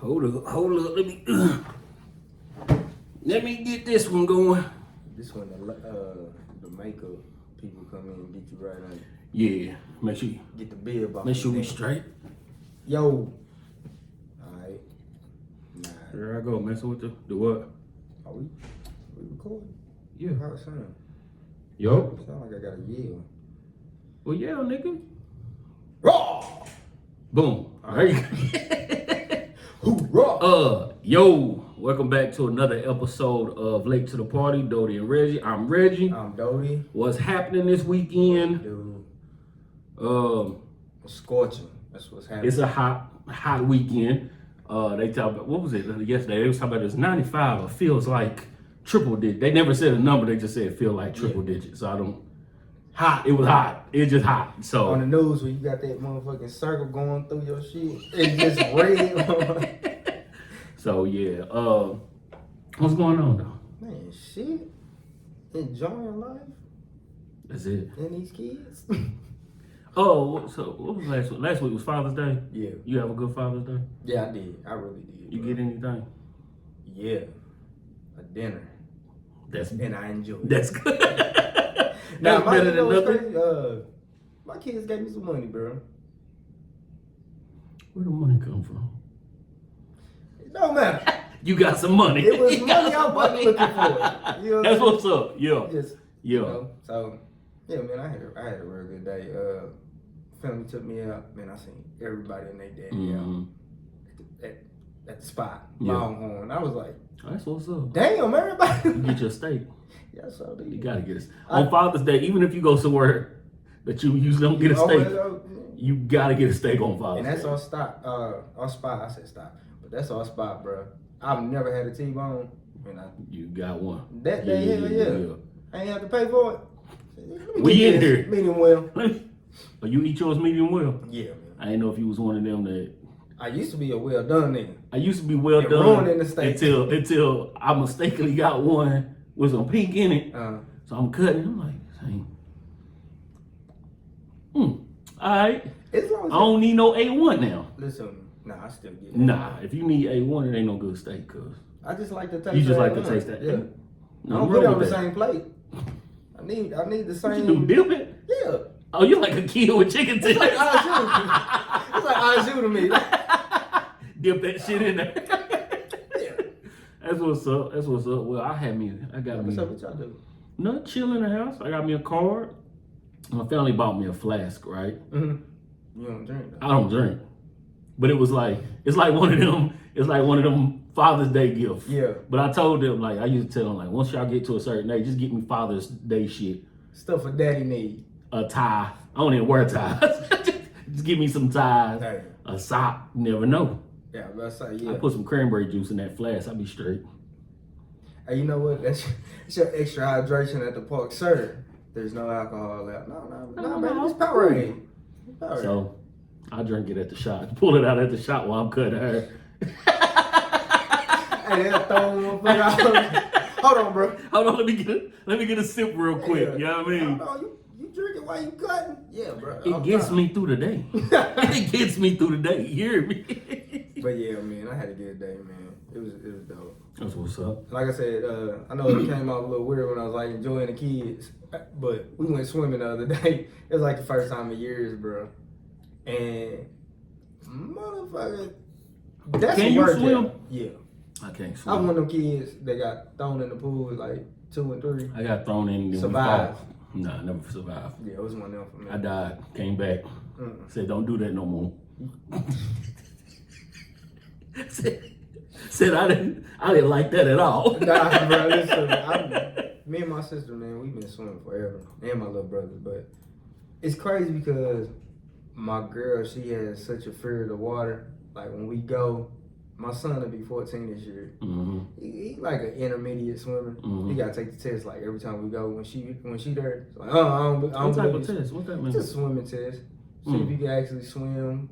Hold up. Let me get this one going. This one, the makeup people come in and get you right on. Yeah, make sure Get the bib off. make sure we straight. Yo. Alright. Nah. Here I go, messing with the what? Are we recording? Yeah. How it sound? Yo. Sound like I got a yell. Well, yeah, nigga. Raw! Boom. There you go. Hoorah! Yo, welcome back to another episode of Late to the Party, Dody and Reggie. I'm Reggie. I'm Dody. What's happening this weekend? Dude. It's Scorching. That's what's happening. It's a hot weekend. They talk about, what was it yesterday? They was talking about this 95. It feels like triple digit. They never said a number. They just said it feel like triple digit. So I don't. Hot. It was hot. It was just hot. So on the news when you got that motherfucking circle going through your shit, it's just red. So yeah. What's going on though? Man, shit. Enjoying life. That's it. And these kids. Oh, so what was last week? Last week was Father's Day. Yeah. You have a good Father's Day? Yeah, I did. I really did. You get anything? Yeah. A dinner. And I enjoyed it. That's good. Now, That's better than nothing. My kids gave me some money, bro. Where the money come from? It don't matter. You got some money. It was money I wasn't looking for. You know That's what what's up. Yeah. Just, Yeah. You know, so, yeah, man, I had a real good day. Family took me out. Man, I seen everybody and they daddy out at the spot. Yeah. Longhorn. I was like, That's what's up. damn, everybody. You get your steak. Yeah, so dude. You gotta get it. On Father's Day, even if you go somewhere that you usually don't get a steak, you gotta get a steak on Father's Day. And that's our spot. I said stop. But that's our spot, bro. I've never had a T-bone. You got one. That day, hell yeah. I ain't have to pay for it. We in here. Medium well. But you eat yours medium well? Yeah, man. I didn't know if you was one of them that. I used to be a well done nigga. I used to be well It done ruined the steak. until I mistakenly got one with some pink in it. So I'm cutting. I'm like, all right. As long as I don't need no A1 now. Listen, nah, I still get it. Nah, if you need A1, it ain't no good steak, cuz. I just like to taste. You just that like to A1. taste that. Yeah. No, I don't put it on the same plate. I need the same. What you do, dip it? Yeah. Oh, you like a kid with chicken tenders. It's like au jus. It's like au jus to me. Dip that shit in there. Yeah. That's what's up. That's what's up. Well, I got What's up? What y'all do? No, chill in the house. I got me a card. My family bought me a flask, right? Mm-hmm. You don't drink though. I don't drink. But it's like one of them Father's Day gifts. Yeah. But I told them, like, I used to tell them, like, once y'all get to a certain age, just get me Father's Day shit. Stuff a daddy need. A tie. I don't even wear ties. Just give me some ties. Hey. A sock. You never know. Yeah, let's say yeah. I put some cranberry juice in that flask. I'll be straight. Hey, you know what? That's your extra hydration at the park, sir. There's no alcohol out. No, man. It's Powerade. So I drink it at the shot. Pull it out at the shot while I'm cutting her. Hey, they'll throw one out. Hold on, bro. Hold on, let me get a sip real quick. You know what I mean? Hold on, you drink it while you cutting? Yeah, bro. It gets me through the day. It gets me through the day. You hear me? But yeah, man, I had a good day, man. It was dope. That's what's up. Like I said, I know it came out a little weird when I was like enjoying the kids, but we went swimming the other day. It was like the first time in years, bro. And motherfucker, that's Can you work swim? out. Yeah. I can't I'm swim. one of them kids that got thrown in the pool at like 2 and 3. I got thrown in. And Survived. Nah, I never survived. Yeah, it was one of them for me. I died, came back, said don't do that no more. said I didn't like that at all. Nah, bro, listen, me and my sister, man, we've been swimming forever, and my little brother, but it's crazy because my girl, she has such a fear of the water. Like when we go, my son will be 14 this year. Mm-hmm. He like an intermediate swimmer. Mm-hmm. He gotta take the test like every time we go. When she there, it's like, I don't What type of believe test? What that mean? Just a swimming test. See if you can actually swim,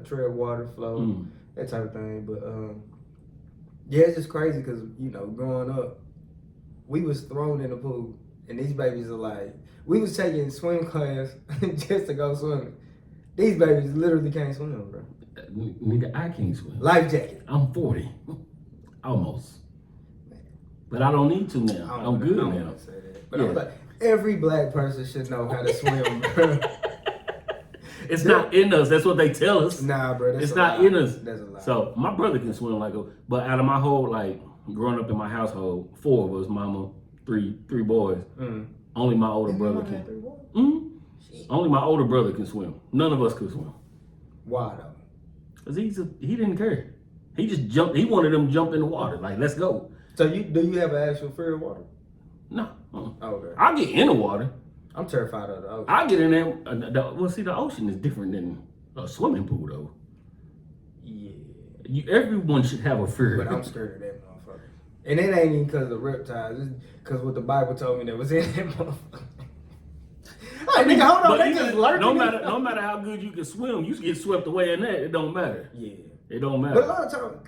tread water, flow, that type of thing. But yeah, it's just crazy because you know, growing up, we was thrown in the pool, and these babies are like, we was taking swim class just to go swimming. These babies literally can't swim, bro. Nigga, I can't swim. Life jacket. I'm 40. Almost. But I don't need to now. I'm good now. But I'm like, every black person should know how to swim, bro. It's not in us. That's what they tell us. Nah, bro. It's not in us. That's a lie. So my brother can swim but out of my whole, like, growing up in my household, 4 of us, mama, three boys. Only my older brother can. Only my older brother can swim. None of us could swim. Why though? Cause he didn't care. He just jumped. He wanted them to jump in the water. Like, let's go. So do you have an actual fear of water? No. Okay. I'll get in the water. I'm terrified of the ocean. I'll get in there. Well, see, the ocean is different than a swimming pool, though. Yeah. Everyone should have a fear. But I'm scared of that motherfucker. And it ain't even because of the reptiles. It's because what the Bible told me that was in that motherfucker. Hey, nigga, hold on. They just lurking. No matter how good you can swim, you get swept away in that. It don't matter. Yeah. It don't matter. But a lot of times,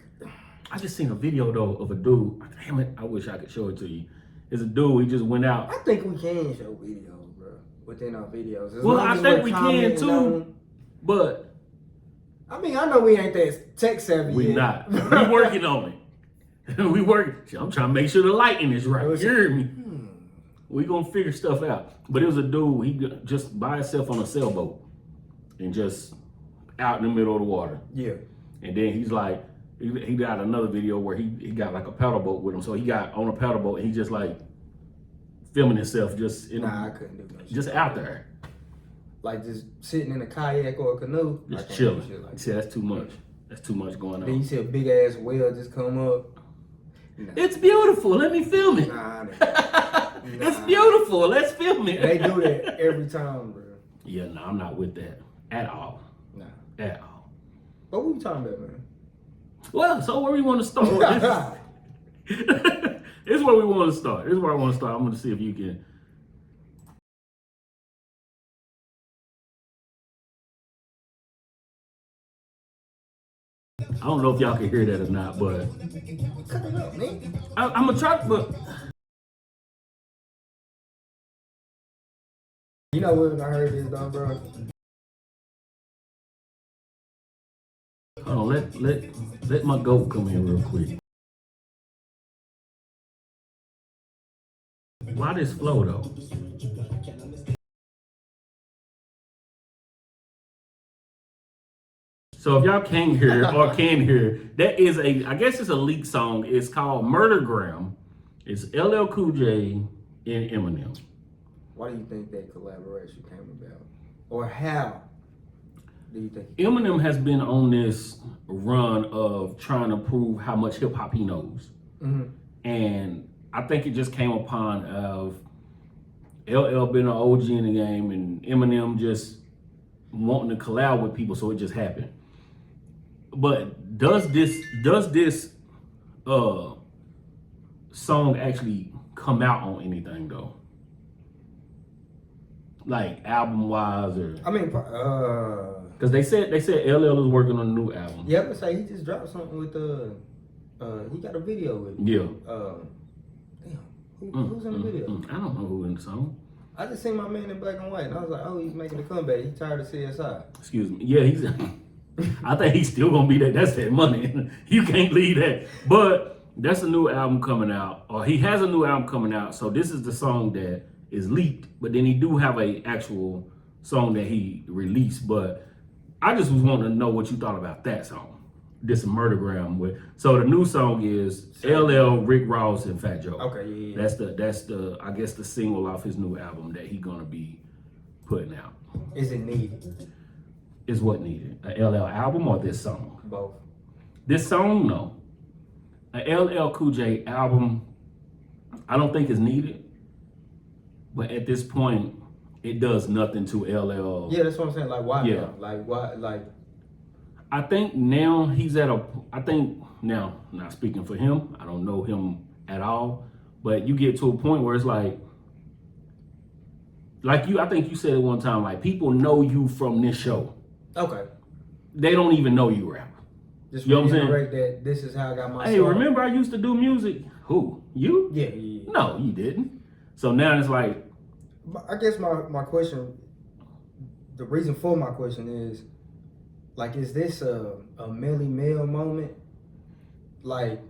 I just seen a video though of a dude. Damn it! I wish I could show it to you. It's a dude. He just went out. I think we can show videos, bro, within our videos. Well, I think we can too. But I mean, I know we ain't that tech savvy. We yet. not. We working on it. We working. I'm trying to make sure the lighting is right. You hear me? We gonna figure stuff out. But it was a dude. He just by himself on a sailboat and just out in the middle of the water. Yeah. And then he's like, he got another video where he got like a paddle boat with him. So he got on a paddle boat and he just like filming himself just I couldn't do that. Just out there. Like just sitting in a kayak or a canoe. Just chilling. See, that's too much. That's too much going on. Then you see a big ass whale just come up. Nah. It's beautiful. Let me film it. Nah. It's beautiful. Let's film it. They do that every time, bro. Yeah, no, I'm not with that at all. Nah. At all. What were you talking about, man? Well, so where we want to start? This is where we want to start. This is where I want to start. I'm going to see if you can. I don't know if y'all can hear that or not, but Cut it up, man. I'm gonna try. But you know when I heard this, though, bro. hold on, let my goat come in real quick. Why this flow though? So if y'all can't hear or can hear, that is I guess it's a leak song. It's called Murdergram. It's LL Cool J and Eminem. Why do you think that collaboration came about? Or how do you think? Eminem has been on this run of trying to prove how much hip hop he knows. Mm-hmm. And I think it just came upon of LL being an OG in the game and Eminem just wanting to collab with people, so it just happened. But does this song actually come out on anything though? Like album wise or? I mean, because they said LL is working on a new album. yeah, but say he just dropped something with he got a video with it. Yeah. Who's in the video? I don't know who in the song. I just seen my man in black and white, and I was like, oh, he's making a comeback. He's tired of CSI. Excuse me. Yeah, he's. I think he's still gonna be that. That's that money. You can't leave that. But that's a new album coming out, or he has a new album coming out. So this is the song that is leaked. But then he do have a actual song that he released. But I just was wanting to know what you thought about that song. This Murdergram with. So the new song is LL, Rick Ross, and Fat Joe. Okay, yeah. That's the I guess the single off his new album that he gonna be putting out. Is it needed? Is what needed? A LL album or this song? Both. This song, no. A LL Cool J album, I don't think is needed. But at this point, it does nothing to LL. Yeah, that's what I'm saying. Like, why? Yeah. Now? Like, why? Like, I think now he's at now, not speaking for him, I don't know him at all, but you get to a point where it's like I think you said it one time, like people know you from this show. okay. They don't even know you rap. Just You know what I'm saying? reiterate that this is how I got my Hey, start. remember I used to do music? Who? You? Yeah. No, you didn't. So now it's like, I guess my question, the reason for my question is, like, is this a Melly Mel moment? Like,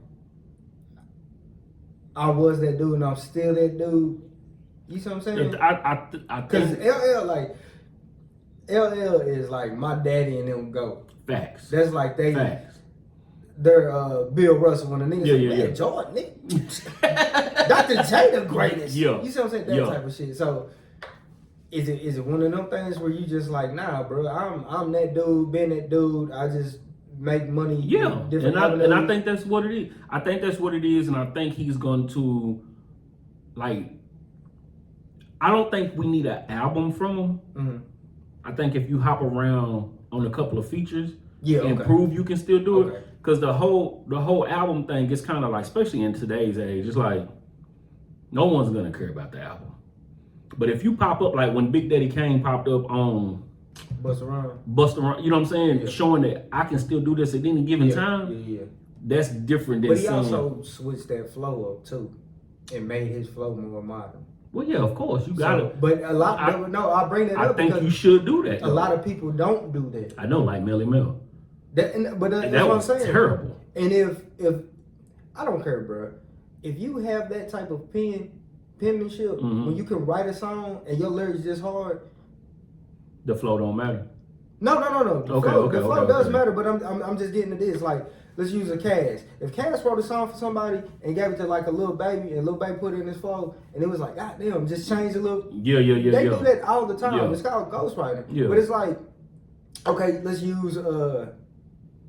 I was that dude and I'm still that dude. You see what I'm saying? I Because think LL is like my daddy and them go. facts. That's like Facts. they're Bill Russell when the niggas say, Yeah. Jordan, nigga. Dr. J the greatest. Yeah. You see what I'm saying? That type of shit. So is it one of them things where you just like, nah, bro, I'm that dude, been that dude, I just make money. Yeah, and I think that's what it is. I think that's what it is, and I think he's going to, like, I don't think we need an album from him. Mm-hmm. I think if you hop around on a couple of features and okay. prove you can still do Okay. it, because the whole album thing is kind of like, especially in today's age, it's like no one's gonna care about the album. But if you pop up like when Big Daddy Kane popped up on Bust Around, you know what I'm saying? Yeah. Showing that I can still do this at any given time. Yeah. That's different than But he saying, also switched that flow up too, and made his flow more modern. well, yeah, of course you got it. But a lot, I bring that up. I think you should do that. A lot of people don't do that. I know, like Melly Mel. That's that what I'm was saying. terrible. And if I don't care, bro. If you have that type of penmanship, when you can write a song and your lyrics just hard, the flow don't matter. No. The flow does matter, but I'm just getting to this. Like, let's use a Cass. If Cass wrote a song for somebody and gave it to like a little baby, and little baby put it in his flow, and it was like, God damn, just change a little. Yeah. They do that all the time. Yeah. It's called ghostwriting. Yeah. But it's like, okay, let's use The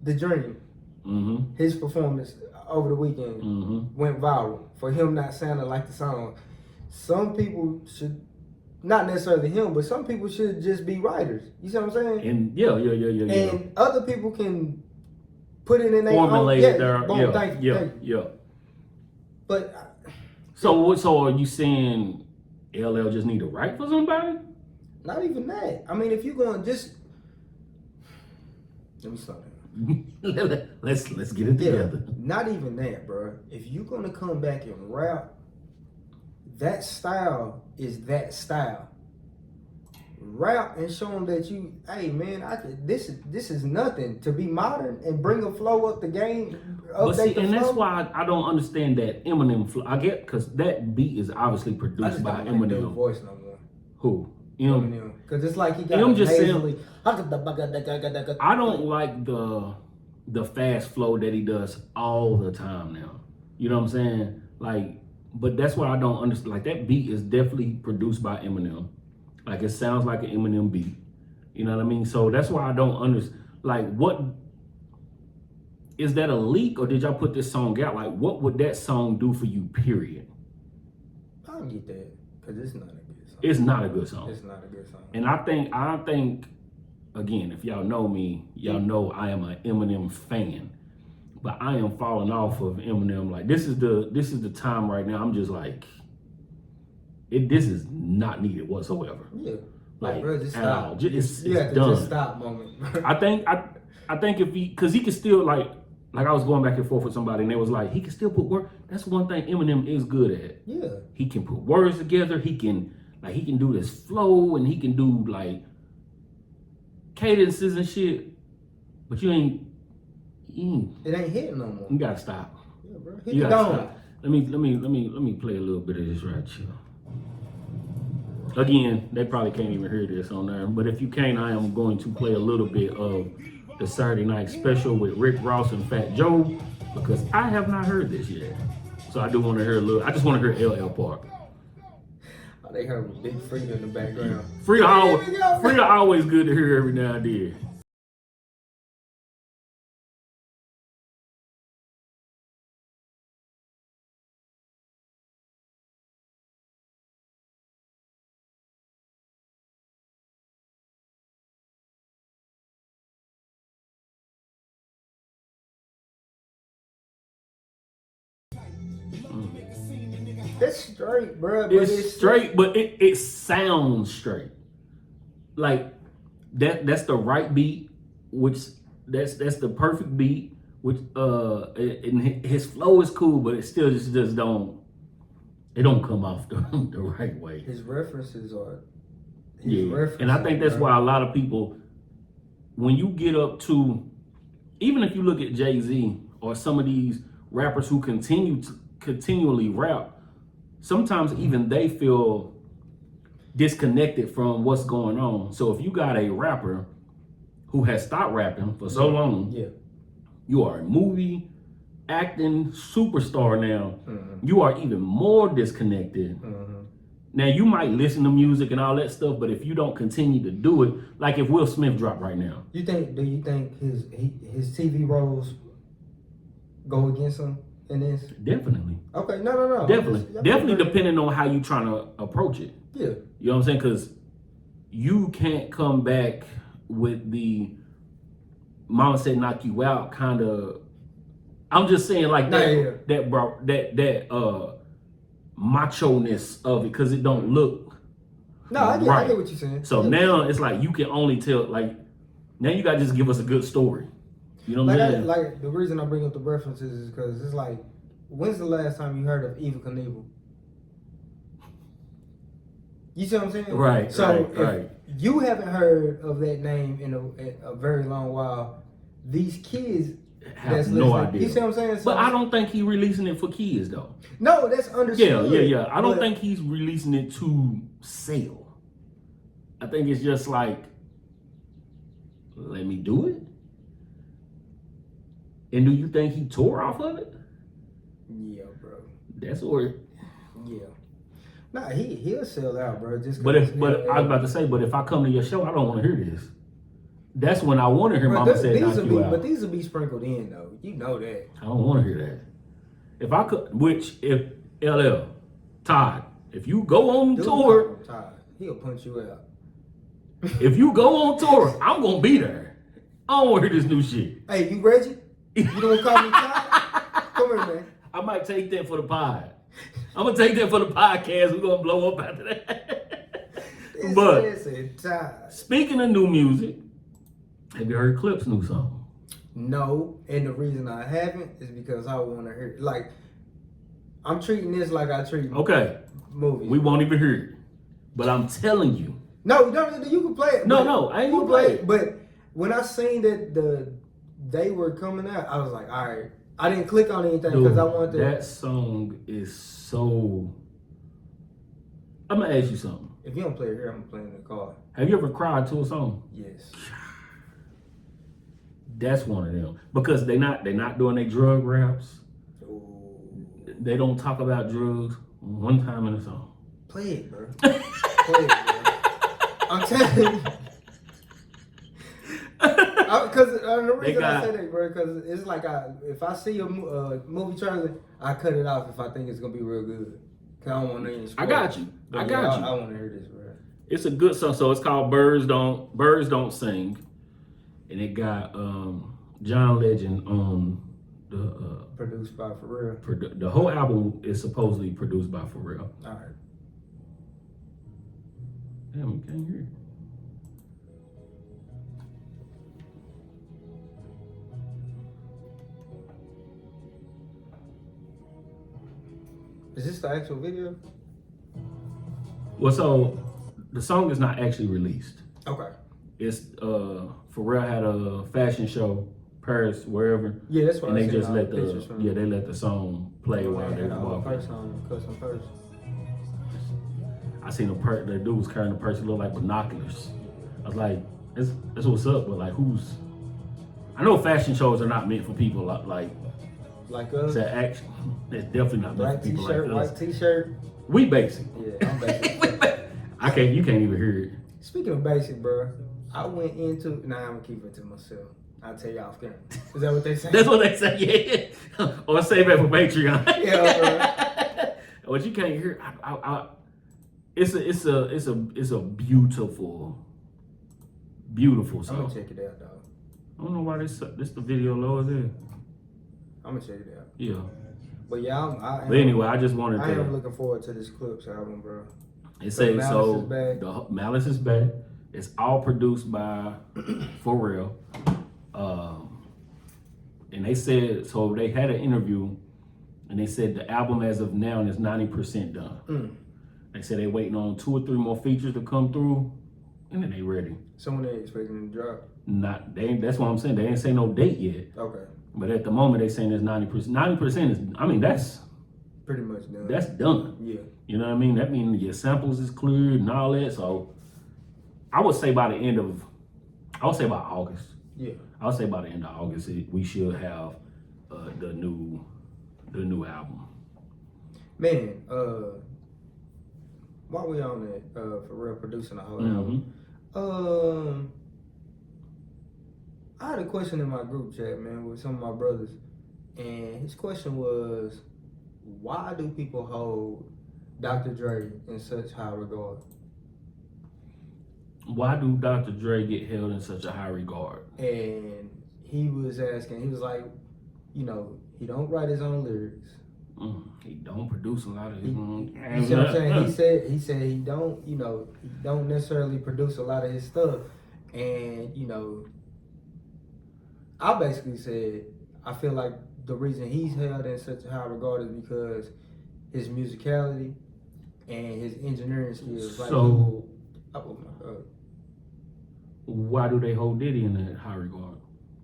Dream. Mm-hmm. His performance over the weekend went viral for him not sounding like the song. Some people should, not necessarily him, but some people should just be writers. You see what I'm saying? And yeah. And other people can put it in their formulate own. Thank you. But so are you saying LL just need to write for somebody? not even that. I mean, if you're going just let me stop that. let's get it together. Not even that, bro. If you're gonna come back and rap, that style is that style. Rap and show them that you, hey man, this is nothing. To be modern and bring a flow up the game. But see, and that's why I don't understand that Eminem flow. I get because that beat is obviously produced by Eminem. Voice no more. Who? Eminem. Because it's like he got I'm just nasally. saying. I don't like the fast flow that he does all the time now. You know what I'm saying? Like, but that's what I don't understand. Like, that beat is definitely produced by Eminem. Like, it sounds like an Eminem beat. You know what I mean? So that's why I don't understand. Like, what is that a leak, or did y'all put this song out? Like, what would that song do for you? Period. I don't get that because it's not a good song. It's not a good song. It's not a good song. And I think, again, if y'all know me, y'all know I am an Eminem fan. But I am falling off of Eminem. Like, this is the time right now. I'm just like, this is not needed whatsoever. Yeah. Like, bro, just stop. It's done. Just stop moment. I think if because he can still like I was going back and forth with somebody and they was like, he can still put words. That's one thing Eminem is good at. Yeah. He can put words together. He can do this flow, and he can do like cadences and shit. But you ain't. It ain't hitting no more. You gotta stop. Yeah, bro. Hit the dome. Let me play a little bit of this right here. Again, they probably can't even hear this on there, but if you can't, I am going to play a little bit of the Saturday Night Special with Rick Ross and Fat Joe, because I have not heard this yet. So I do want to hear a little. I just want to hear LL Park. Oh, they heard Big Frida in the background. Frida always good to hear every now and then. It's straight, bro. It's straight, but it sounds straight. Like that's the right beat, which that's the perfect beat. Which and his flow is cool, but it still just don't. It don't come off the right way. His references are. And I think that's why a lot of people when you get up to, even if you look at Jay-Z or some of these rappers who continually rap, sometimes even they feel disconnected from what's going on. So if you got a rapper who has stopped rapping for so long, you are a movie acting superstar now. You are even more disconnected. Now you might listen to music and all that stuff, but if you don't continue to do it, like if Will Smith dropped right now, do you think his TV roles go against him in this? Definitely. Okay, no. Definitely depending on how you trying to approach it. Yeah. You know what I'm saying? Because you can't come back with the mama said knock you out kind of. I'm just saying like that macho-ness of it, because it don't look I get what you're saying. So now it's like you can only tell, like, now you gotta just give us a good story. You know what I'm saying? Like the reason I bring up the references is because it's like, when's the last time you heard of Eva Knievel? You see what I'm saying? Right. So if you haven't heard of that name in a very long while, these kids have no idea. You see what I'm saying? So, but I don't think he's releasing it for kids though. No, that's understood. Yeah. I don't think he's releasing it to sell. I think it's just like, let me do it. And do you think he tore off of it? Yeah, bro. That's where. Yeah. Nah, he'll sell out, bro. But I was about to say, but if I come to your show, I don't want to hear this. That's when I want to hear Mama say knock you out. But these will be sprinkled in though. You know that. I don't want to hear that. If I could, if LL, Todd, if you go on tour, Todd, he'll punch you out. If you go on tour, I'm gonna be there. I don't want to hear this new shit. Hey, you Reggie? You don't call me Todd? Come here, man. I might take that for the pod. I'm gonna take that for the podcast. We're gonna blow up after that. But speaking of new music, have you heard Clip's new song? No, and the reason I haven't is because I want to hear. Like, I'm treating this like I treat movies. We won't even hear it, but I'm telling you. No, you can play it. No, I ain't gonna play it. But when I seen that they were coming out, I was like, all right. I didn't click on anything because I wanted to. That song is so. I'm gonna ask you something. If you don't play it here, I'm playing the car. Have you ever cried to a song? Yes. That's one of them, because they're not doing their drug raps. Ooh. They don't talk about drugs one time in a song. Play it, bro. Play it, bro. I'm telling you. Because the reason I say that, bro, because it's like if I see a movie trailer, I cut it off if I think it's gonna be real good. Cause I don't want to. I got you. I got you. I want to hear this, bro. It's a good song. So it's called Birds Don't Sing, and it got John Legend on the produced by Pharrell. The whole album is supposedly produced by Pharrell. All right. Damn, you can't hear it. Is this the actual video? Well, so the song is not actually released. Okay. It's Pharrell had a fashion show, Paris, wherever. Yeah, that's why. And they just let they let the song play while they were walking. First song, custom first. I seen the dude was carrying a purse that looked like binoculars. I was like, that's what's up, but like who's? I know fashion shows are not meant for people like us. To action. It's definitely not meant for people like us. White t-shirt. We basic. Yeah, I'm basic. You can't even hear it. Speaking of basic, bro, I went into. Nah, I'm gonna keep it to myself. I'll tell you off camera. Is that what they say? That's what they say. Yeah. Or save it for Patreon. Yeah, bro. What you can't hear, it's a beautiful song. I'm gonna check it out, dog. I don't know why this the video lower there. I'm gonna check it out. Yeah. But yeah, but anyway, I just wanted to. I am looking forward to this Clips album, bro. It says so. The Malice is back. It's all produced by Pharrell. And they said, so they had an interview, and they said the album as of now is 90% done. They said they waiting on 2 or 3 more features to come through, and then they ready. So when they expecting to drop? Not they. That's what I'm saying. They ain't say no date yet. Okay. But at the moment, they saying it's 90%. 90% is. I mean, that's pretty much done. That's done. Yeah. You know what I mean? That means your samples is cleared and all that. So I would say by the end of, I would say by August. Yeah. I would say by the end of August, we should have the new album. Man, while we on that, for real, producing a whole album, I had a question in my group chat, man, with some of my brothers, and his question was, why do people hold Dr. Dre in such high regard? Why do Dr. Dre get held in such a high regard? And he was asking, he was like, you know, he don't write his own lyrics. He don't produce a lot of his own. You see what I'm saying? He said he don't, you know, he don't necessarily produce a lot of his stuff. And, you know, I basically said, I feel like the reason he's held in such a high regard is because his musicality and his engineering skills. Like so, oh my God. Why do they hold Diddy in that high regard?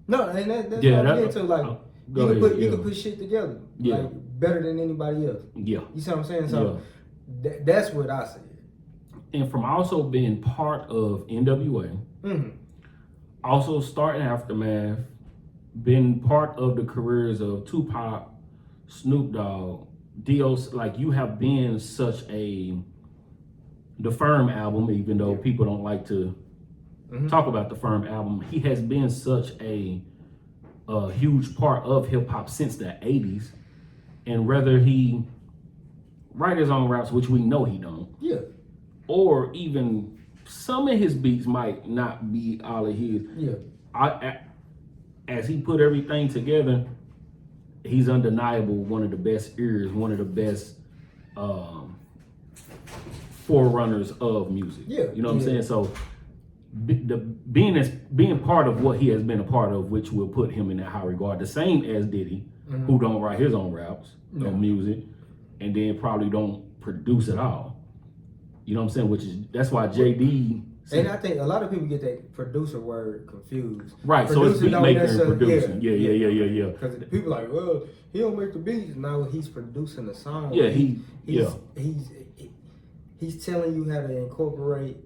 No, and that's what I'm into. Like, you can put shit together, like better than anybody else. Yeah, you see what I'm saying? So that's what I said. And from also being part of NWA, also starting Aftermath, been part of the careers of Tupac, Snoop Dogg, D.O.C. Like you have been such the Firm album, even though people don't like to talk about the Firm album, he has been such a huge part of hip hop since the 80s. And whether he write his own raps, which we know he don't, or even some of his beats might not be all of his. As he put everything together, he's undeniable one of the best ears, one of the best forerunners of music. You know what I'm saying? So being part of what he has been a part of, which will put him in that high regard, the same as Diddy, who don't write his own raps or music, and then probably don't produce at all. You know what I'm saying? That's why JD. And I think a lot of people get that producer word confused. Right, so it's beat making and producing. Yeah. Because people like, well, he don't make the beats. No, he's producing the song. Yeah, he's telling you how to incorporate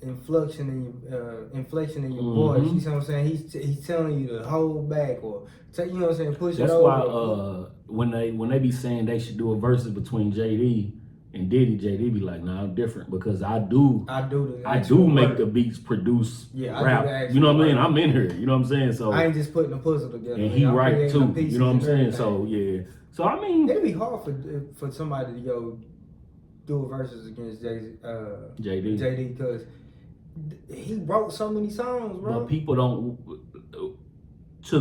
inflection in your voice. You see what I'm saying? He's telling you to hold back or you know what I'm saying, push it over. That's why when they be saying they should do a versus between JD and Diddy, JD be like, nah, I'm different because I do make the beats produce rap. You know what I mean? I'm in here. You know what I'm saying? So I ain't just putting a puzzle together. And he write too. You know what I'm saying? So So I mean, it'd be hard for somebody to go do a versus against JD because he wrote so many songs, bro. But people don't to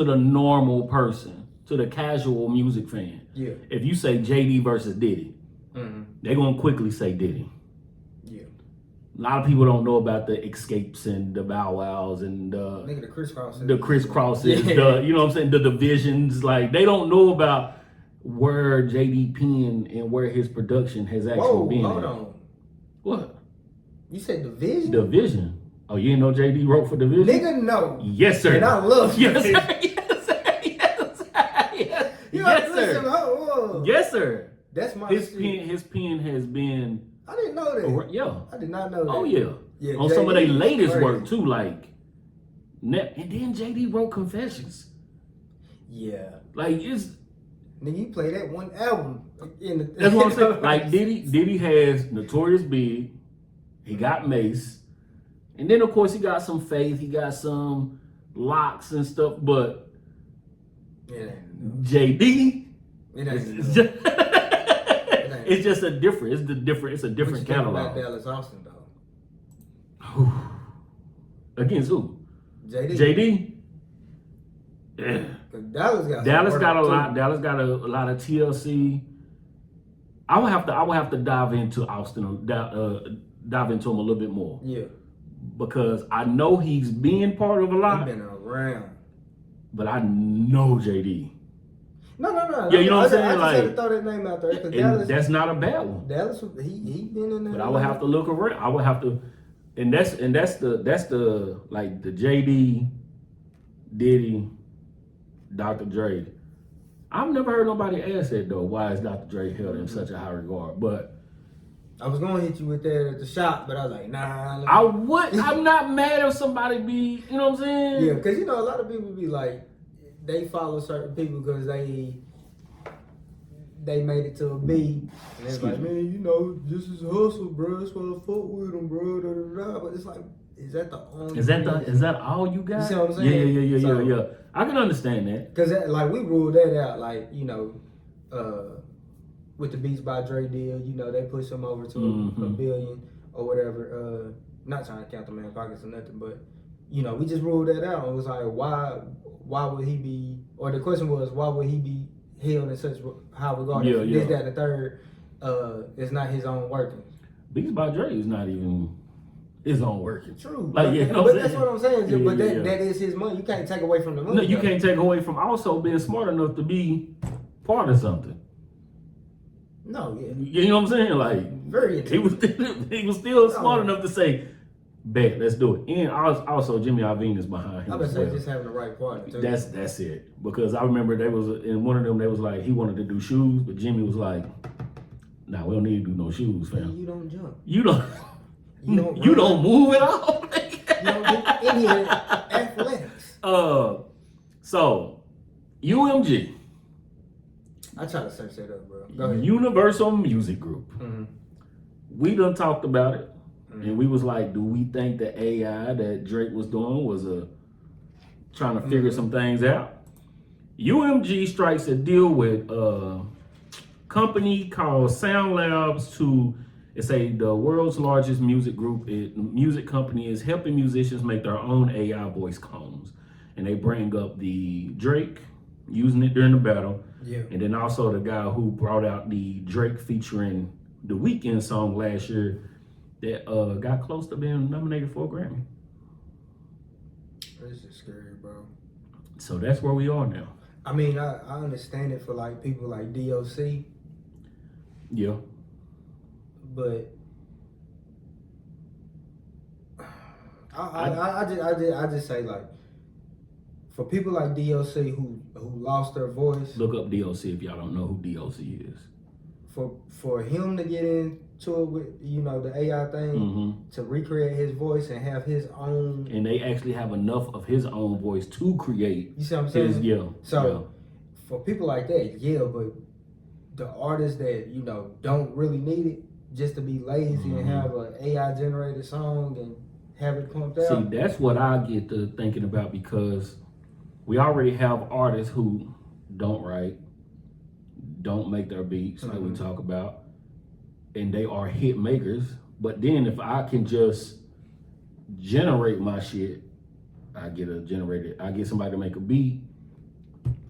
the normal person, to the casual music fan. Yeah. If you say JD versus Diddy, they're gonna quickly say Diddy. Yeah. A lot of people don't know about the escapes and the bow wows and the crisscrosses. The crisscrosses, you know what I'm saying, the divisions. Like they don't know about where JD pen and where his production has actually been. Hold on. What? You said Division? Division. Oh, you didn't know JD wrote for Division? Nigga, no. Yes, sir. And I love Division. Yes, sir. Yes, sir. That's my his pen has been. I didn't know that. Yeah. I did not know that. Oh yeah. On JD some of their latest work too, like. And then JD wrote Confessions. Yeah. Like it's. Then you play that one album That's what I'm saying. Like Diddy has Notorious Big. He got Mace. And then of course he got some Faith. He got some Locks and stuff. But JD. It's just a different. It's a different catalog. About Dallas Austin though. Against who? JD. Yeah. Dallas got a lot. Dallas got a lot of TLC. I would have to dive into Austin. Dive into him a little bit more. Yeah. Because I know he's been part of a lot. He's been around. But I know JD. No. Yeah, you know what I'm saying? I like, just had to throw that name out there because Dallas. That's not a bad one. Dallas, he been in there. But I would have to look around. I would have to And that's the like the JD, Diddy, Dr. Dre. I've never heard nobody ask that though. Why is Dr. Dre held in such a high regard? But I was gonna hit you with that at the shop, but I was like, nah. I'm not mad if somebody be, you know what I'm saying? Yeah, because you know a lot of people be like, they follow certain people because they made it to a B, and it's like, man, you know, this is hustle, bro. That's why I fuck with them, bro. Da, da, da. But it's like, is that the only? Is that all you got? You see what I'm saying? Yeah. I can understand that. Cause like we ruled that out, like you know, with the Beats by Dre deal, you know, they pushed him over to a billion or whatever. Not trying to count the man pockets or nothing, but you know, we just ruled that out. It was like, why would he be? Or the question was, why would he be held in such high regard? This, that, and the third. It's not his own working. Beats by Dre is not even his own working. True. Like, but that's what I'm saying. But that is his money. You can't take away from the money. No, you can't take away from also being smart enough to be part of something. No, yeah. You know what I'm saying? Like, very. He was still smart enough to say, bet, let's do it. And also Jimmy Iovine is behind him. I would say just having the right partner too. That's it. Because I remember they was in one of them. They was like he wanted to do shoes, but Jimmy was like, "Nah, we don't need to do no shoes, fam. You don't jump. You don't move at all. You don't do any athletics. So UMG. I try to search that up, bro. Go ahead. Universal Music Group. Mm-hmm. We done talked about it. And we was like, do we think the AI that Drake was doing was trying to figure some things out? UMG strikes a deal with a company called Sound Labs the world's largest music group. Music company is helping musicians make their own AI voice clones. And they bring up the Drake using it during the battle. Yeah. And then also the guy who brought out the Drake featuring The Weeknd song last year that got close to being nominated for a Grammy. This is scary, bro. So that's where we are now. I mean, I understand it for like people like DOC. Yeah. But I just say like for people like DOC who lost their voice. Look up DOC if y'all don't know who DOC is. For him to get into it with, you know, the AI thing, to recreate his voice and have his own. And they actually have enough of his own voice to create. You see what I'm saying? So for people like that, but the artists that, you know, don't really need it, just to be lazy and have an AI generated song and have it pumped out. See, that's what I get to thinking about, because we already have artists who don't write, don't make their beats like we talk about, and they are hit makers. But then if I can just generate my shit, I get somebody to make a beat,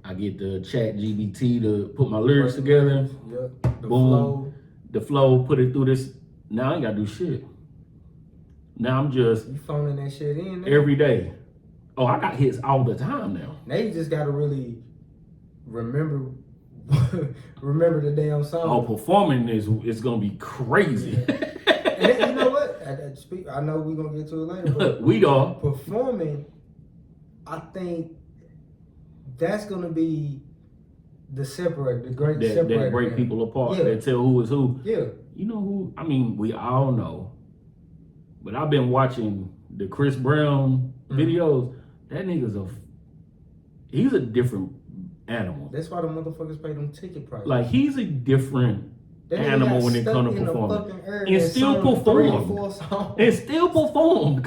I get the chat GBT to put my lyrics together, boom, the flow, put it through this. Now I ain't gotta do shit. Now I'm just you phoning that shit in now? Every day. Oh, I got hits all the time now. Now you just gotta really remember the damn song. Oh, performing is gonna be crazy. And you know what? I know we're gonna get to it later, but we are performing. I think that's gonna be the separator, the great separator that break people apart. That tell who is who. Yeah. You know who? I mean, we all know. But I've been watching the Chris Brown videos. That he's a different animal. That's why the motherfuckers pay them ticket prices. Like, he's a different animal when it comes to performing. And still perform. And still perform.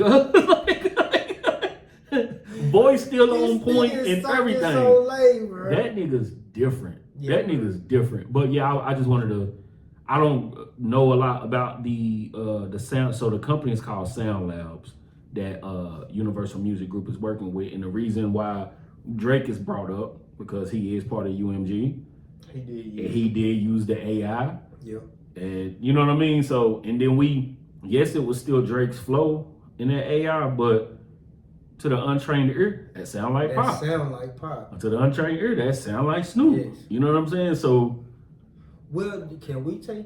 Voice still on point and everything. So late, bro. That nigga's different. That nigga's different. But yeah, I just wanted to. I don't know a lot about the sound. So the company is called Sound Labs that Universal Music Group is working with, and the reason why Drake is brought up because he is part of UMG. He did use the AI. Yeah. And you know what I mean? So, and then yes, it was still Drake's flow in that AI, but to the untrained ear, that sound like pop. To the untrained ear, that sound like Snoop. Yes. You know what I'm saying? So, well, can we take?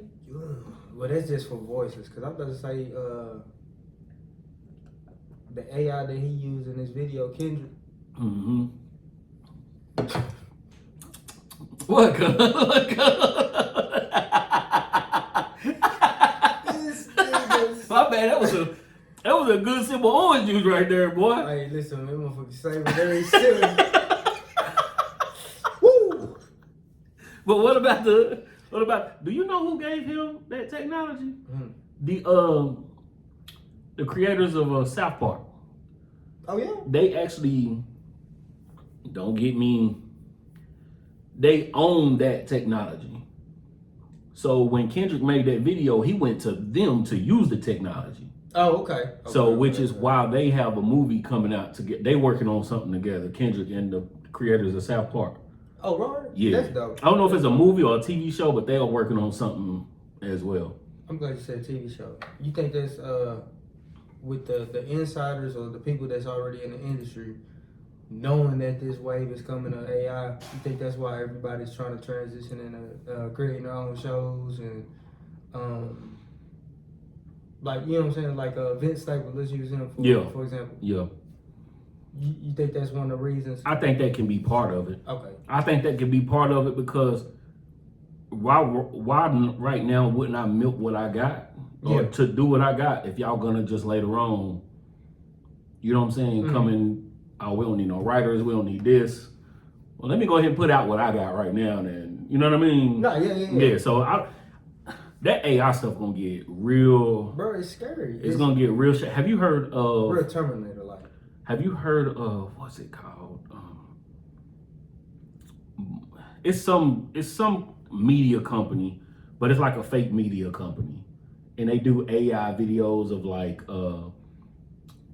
Well, that's just for voices. Cause I'm about to say, the AI that he used in this video, Kendrick. Mm-hmm. What? This nigga's... My bad. That was a good sip of orange juice right there, boy. Hey, listen, that motherfucker saving every sip. Woo! But what about? Do you know who gave him that technology? The creators of South Park. Oh yeah. They actually, don't get me. They own that technology. So when Kendrick made that video, he went to them to use the technology. Oh, okay. So which is why they have a movie coming out to get. They working on something together. Kendrick and the creators of South Park. Oh, right. Yeah. That's dope. I don't know if it's a movie or a TV show, but they are working on something as well. I'm glad you said TV show. You think that's with the insiders or the people that's already in the industry, knowing that this wave is coming of AI, you think that's why everybody's trying to transition into creating their own shows and like, you know what I'm saying, like Vince Staples, let's use him for example. Yeah. You think that's one of the reasons? I think that can be part of it. Okay. I think that can be part of it because why right now wouldn't I milk what I got? Or to do what I got if y'all gonna just later on, you know what I'm saying, come in, oh, we don't need no writers, we don't need this. Well, let me go ahead and put out what I got right now then. You know what I mean? No, yeah. So that AI stuff gonna get real. Bro, it's scary. It's gonna get real shit. Have you heard of real Terminator like? Have you heard of what's it called? It's some media company, but it's like a fake media company. And they do AI videos of like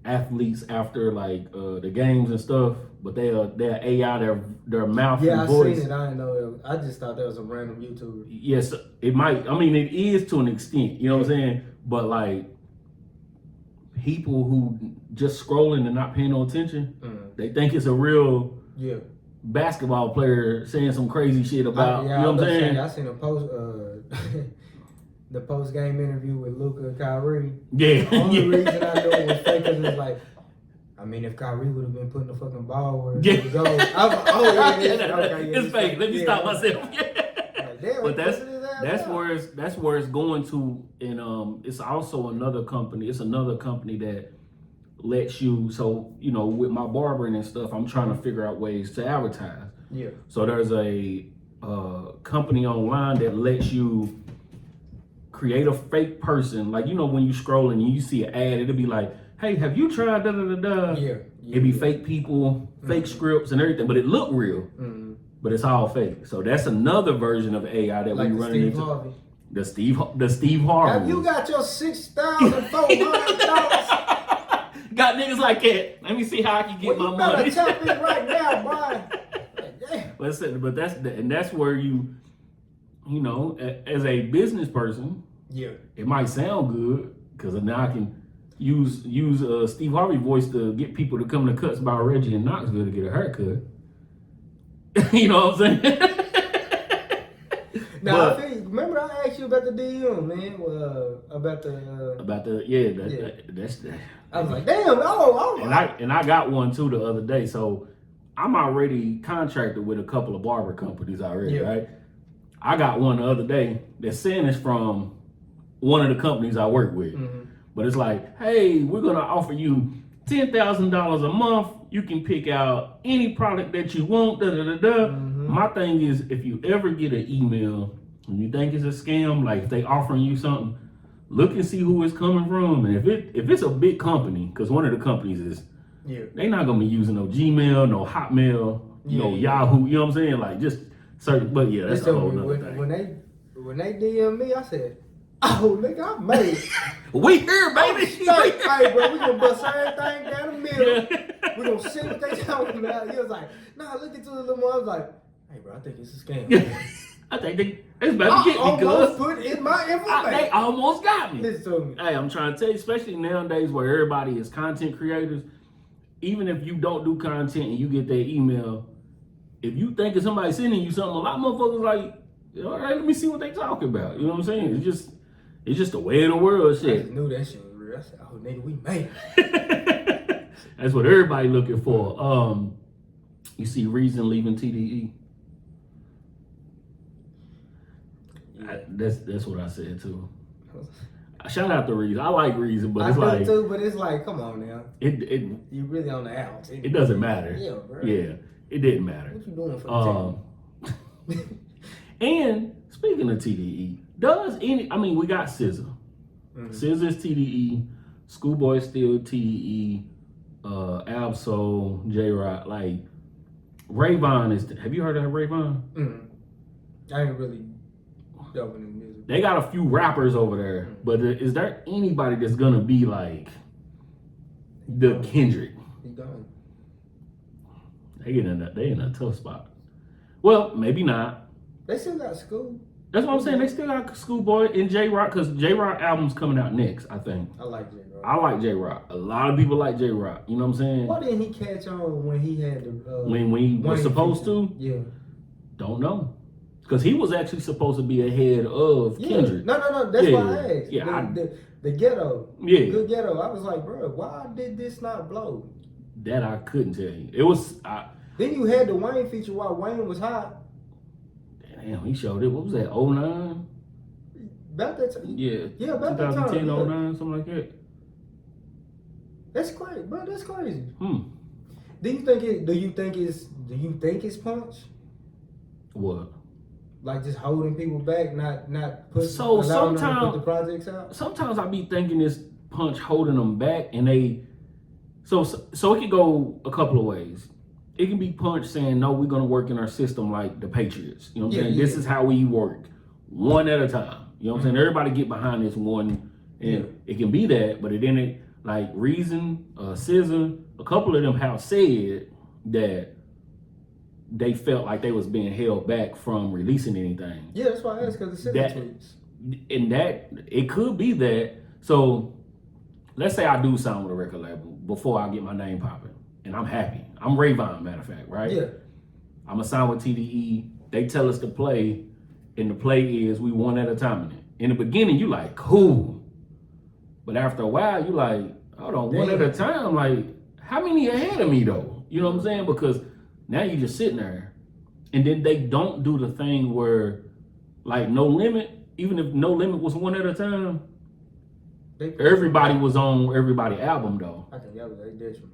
athletes after like the games and stuff, but they're AI, their mouth and voice. I seen it. I didn't know. I just thought that was a random YouTuber. Yes, it might. I mean, it is to an extent. You know what I'm saying? But like people who just scrolling and not paying no attention, they think it's a real basketball player saying some crazy shit about. You know what I'm saying? I seen a post. The post-game interview with Luka and Kyrie. Yeah. The only reason I knew it was fake because it's like, I mean, if Kyrie would have been putting the fucking ball where it would go, it's fake. Let me stop myself. Like, damn, but that's where it's going to, and it's also another company. It's another company that lets you. So you know, with my barbering and stuff, I'm trying to figure out ways to advertise. Yeah. So there's a company online that lets you create a fake person, like, you know, when you scroll and you see an ad, it'll be like, hey, have you tried da da da da? It'd be fake people, fake scripts and everything, but it look real, but it's all fake. So that's another version of AI that like we running into. Harvey. The Steve Harvey. Have you got your $6,400? Got niggas like that. Let me see how I can get my money. You better tap in right now, boy. But that's where you know, as a business person, it might sound good because now I can use Steve Harvey voice to get people to come to Cuts by Reggie in Knoxville to get a haircut. You know what I'm saying? Now, remember I asked you about the DM, man. That's that. I was like, damn, oh. And I got one too the other day. So I'm already contracted with a couple of barber companies already, right? I got one the other day that's saying it's from one of the companies I work with. But it's like, hey, we're going to offer you $10,000 a month. You can pick out any product that you want, My thing is, if you ever get an email and you think it's a scam, like if they offering you something, look and see who it's coming from. And if it's a big company, because one of the companies is, they're not going to be using no Gmail, no Hotmail, no Yahoo, you know what I'm saying? Like just certain, but that's a whole nother thing. When they DM me, I said, oh, nigga, I made it. We here, baby. Hey, bro, we gonna bust everything down the middle. We gonna see what they talking about. He was like, nah, look into it a little more. I was like, hey, bro, I think it's a scam. I think it's better to get me, cuz. Almost put in my information. They almost got me. Listen to me. Hey, I'm trying to tell you, especially nowadays where everybody is content creators, even if you don't do content and you get their email, if you think of somebody sending you something, a lot of motherfuckers like, all right, let me see what they talking about. You know what I'm saying? It's just the way of the world, shit. I just knew that shit was real. I said, oh, nigga, we made it. That's what everybody looking for. You see Reason leaving TDE. That's what I said too. Shout out to Reason. I like Reason, but it's like I do too. But it's like, come on now. You really on the out. It doesn't matter. Yeah, bro. Yeah, it didn't matter. What you doing for the team? And speaking of TDE, we got SZA. Mm-hmm. SZA's TDE, Schoolboy still TDE, Absol, J-Rock, like Rayvon is. Have you heard of Rayvon? I ain't really delving in music. They got a few rappers over there, but is there anybody that's gonna be like the Kendrick? He gone. They in a tough spot. Well, maybe not. They still got School. That's what I'm saying. They still got Schoolboy and J-Rock because J-Rock album's coming out next, I think. I like J-Rock. I like J-Rock. A lot of people like J-Rock. You know what I'm saying? Why didn't he catch on when he had the... when he was supposed to? Yeah. Don't know. Because he was actually supposed to be ahead of Kendrick. No. That's why I asked. Yeah, the ghetto. Yeah. Good ghetto. I was like, bro, why did this not blow? That I couldn't tell you. It was... Then you had the Wayne feature while Wayne was hot. Damn, he showed it. What was that, 09? About that time. Yeah, about that time. 2010, 09, something like that. That's crazy, bro. That's crazy. Do you think it's punch? What? Like just holding people back, not put sometimes them to put the projects out. Sometimes I be thinking it's punch holding them back, and they so it could go a couple of ways. It can be punch saying no, we're gonna work in our system like the Patriots. You know what I'm saying? This is how we work, one at a time. You know what I'm saying? Everybody get behind this one, and it can be that, but then it like Reason, SZA, a couple of them have said that they felt like they was being held back from releasing anything. Yeah, that's why I asked, because the SZA tweets. And that it could be that. So let's say I do sign with a record label before I get my name popping, and I'm happy. I'm Rayvon, matter of fact, right? Yeah. I'm gonna sign with TDE. They tell us to play, and the play is we one at a time in it. In the beginning, you like cool, but after a while, you like, hold on, one at a time. Like, how many ahead of me though? You know what I'm saying? Because now you just sitting there, and then they don't do the thing where, like, No Limit. Even if No Limit was one at a time, everybody was on everybody's album though. I think that was a detriment.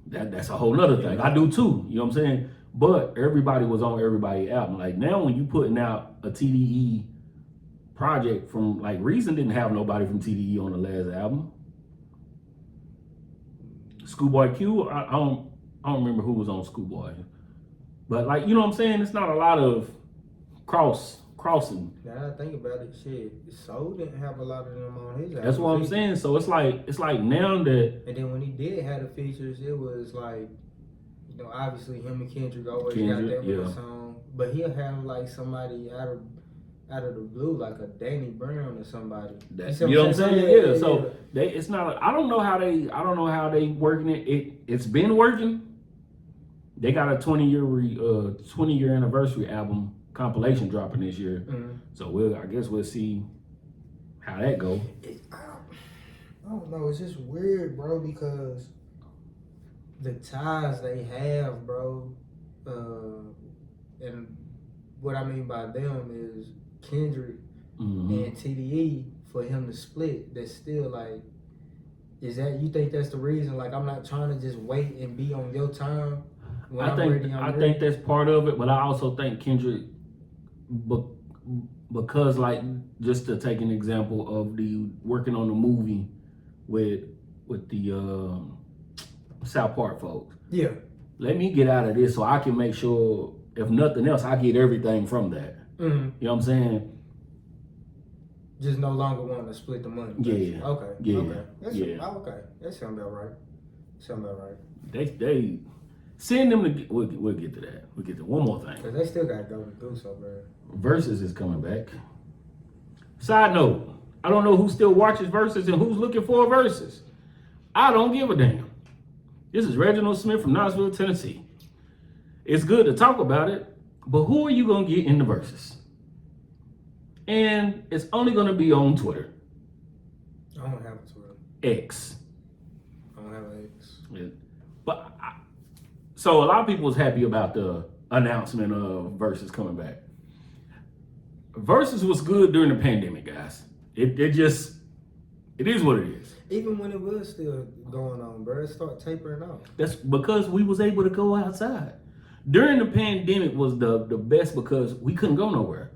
That's a whole nother thing. I do too. You know what I'm saying? But everybody was on everybody's album. Like now, when you putting out a TDE project from like Reason didn't have nobody from TDE on the last album. Schoolboy Q, I don't remember who was on Schoolboy, but like you know what I'm saying. It's not a lot of crossing. Now I think about it, shit. Soul didn't have a lot of them on his album. That's what I'm saying. So it's like now that. And then when he did have the features, it was like, you know, obviously him and Kendrick always got that one song, but he'll have like somebody out of the blue, like a Danny Brown or somebody. You know what I'm saying? Yeah. So it's not. I don't know how they working it. It's been working. They got a 20-year anniversary album compilation dropping this year. So I guess we'll see how that go. I don't know. It's just weird, bro, because the ties they have, bro, and what I mean by them is Kendrick and TDE, for him to split. That's still like, is that, you think that's the reason? Like, I'm not trying to just wait and be on your time. I think that's part of it, but I also think Kendrick, because like, just to take an example of the working on the movie with the South Park folks. Yeah. Let me get out of this so I can make sure, if nothing else, I get everything from that. You know what I'm saying? Just no longer wanting to split the money. Yeah. Okay. Yeah. Okay. Okay. That sounds about right. They send them to. We'll get to that. We'll get to one more thing. Cause they still got to go to Goose over there. Versus is coming back. Side note: I don't know who still watches Versus and who's looking for a Versus. I don't give a damn. This is Reginald Smith from Knoxville, Tennessee. It's good to talk about it, but who are you gonna get in the Versus? And it's only gonna be on Twitter. I don't have a Twitter. X. I don't have an X. But so a lot of people was happy about the announcement of Versus coming back. Versus was good during the pandemic, guys. It is what it is. Even when it was still going on, bro, it started tapering off. That's because we was able to go outside. During the pandemic was the best because we couldn't go nowhere.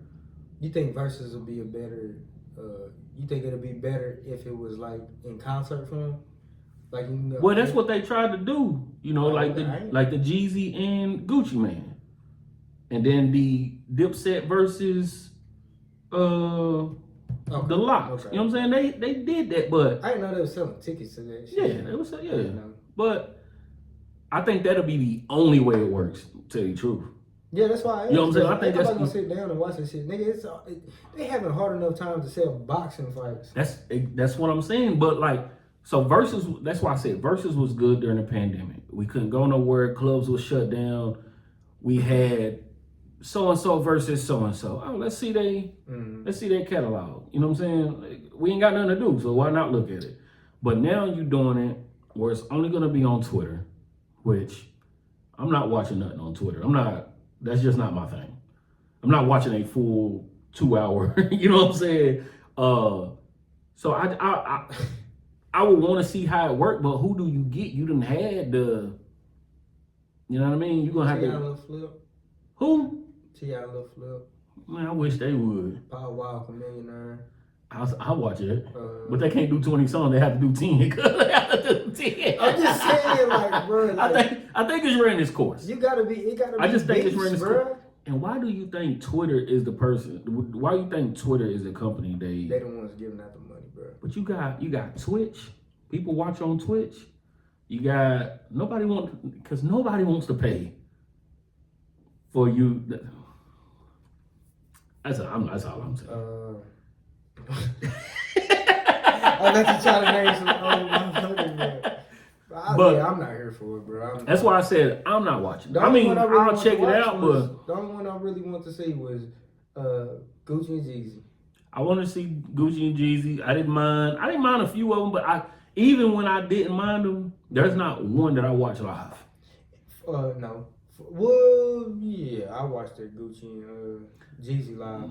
You think Versus will be a better? You think it'll be better if it was like in concert form? Like well, that's what they tried to do. You know, like the Jeezy and Gucci Man, and then the Dipset versus The Lock. Okay. You know what I'm saying? They did that, but I didn't know they were selling tickets to that shit. Yeah, it was but I think that'll be the only way it works. To tell you the truth. Yeah, that's why. You know what I'm saying? I think I'm gonna sit down and watch this shit, nigga. They having hard enough time to sell boxing fights. That's what I'm saying. But like, so Versus. That's why I said Versus was good during the pandemic. We couldn't go nowhere. Clubs was shut down. We had so and so versus so and so. Oh, let's see their catalog. You know what I'm saying? Like, we ain't got nothing to do, so why not look at it? But now you're doing it where it's only gonna be on Twitter, which I'm not watching nothing on Twitter. That's just not my thing. I'm not watching a full 2 hour. You know what I'm saying? So I would want to see how it worked, but who do you get? You done had the, you know what I mean? You gonna have to flip. Who? T.I. Lil Flip. Man, I wish they would. Power Walk, Millionaire. I'll watch it, but they can't do 20 songs. They have to do 10. They have to do 10. I'm just saying, like, bro. Like, I think it's running its course. It gotta be. I just think it's running its course. And why do you think Twitter is the person? Why do you think Twitter is the company they the ones giving out the money, bro? But you got Twitch. People watch on Twitch. You got nobody wants to pay for you. That's all I'm saying. I let you try to name some old motherfuckers, but I'm not here for it, bro. That's why I said I'm not watching. I'll check it out, but the only one I really want to see was Gucci and Jeezy. I want to see Gucci and Jeezy. I didn't mind a few of them, but even when I didn't mind them, there's not one that I watch live. No. Well, yeah, I watched that Gucci and Jeezy live.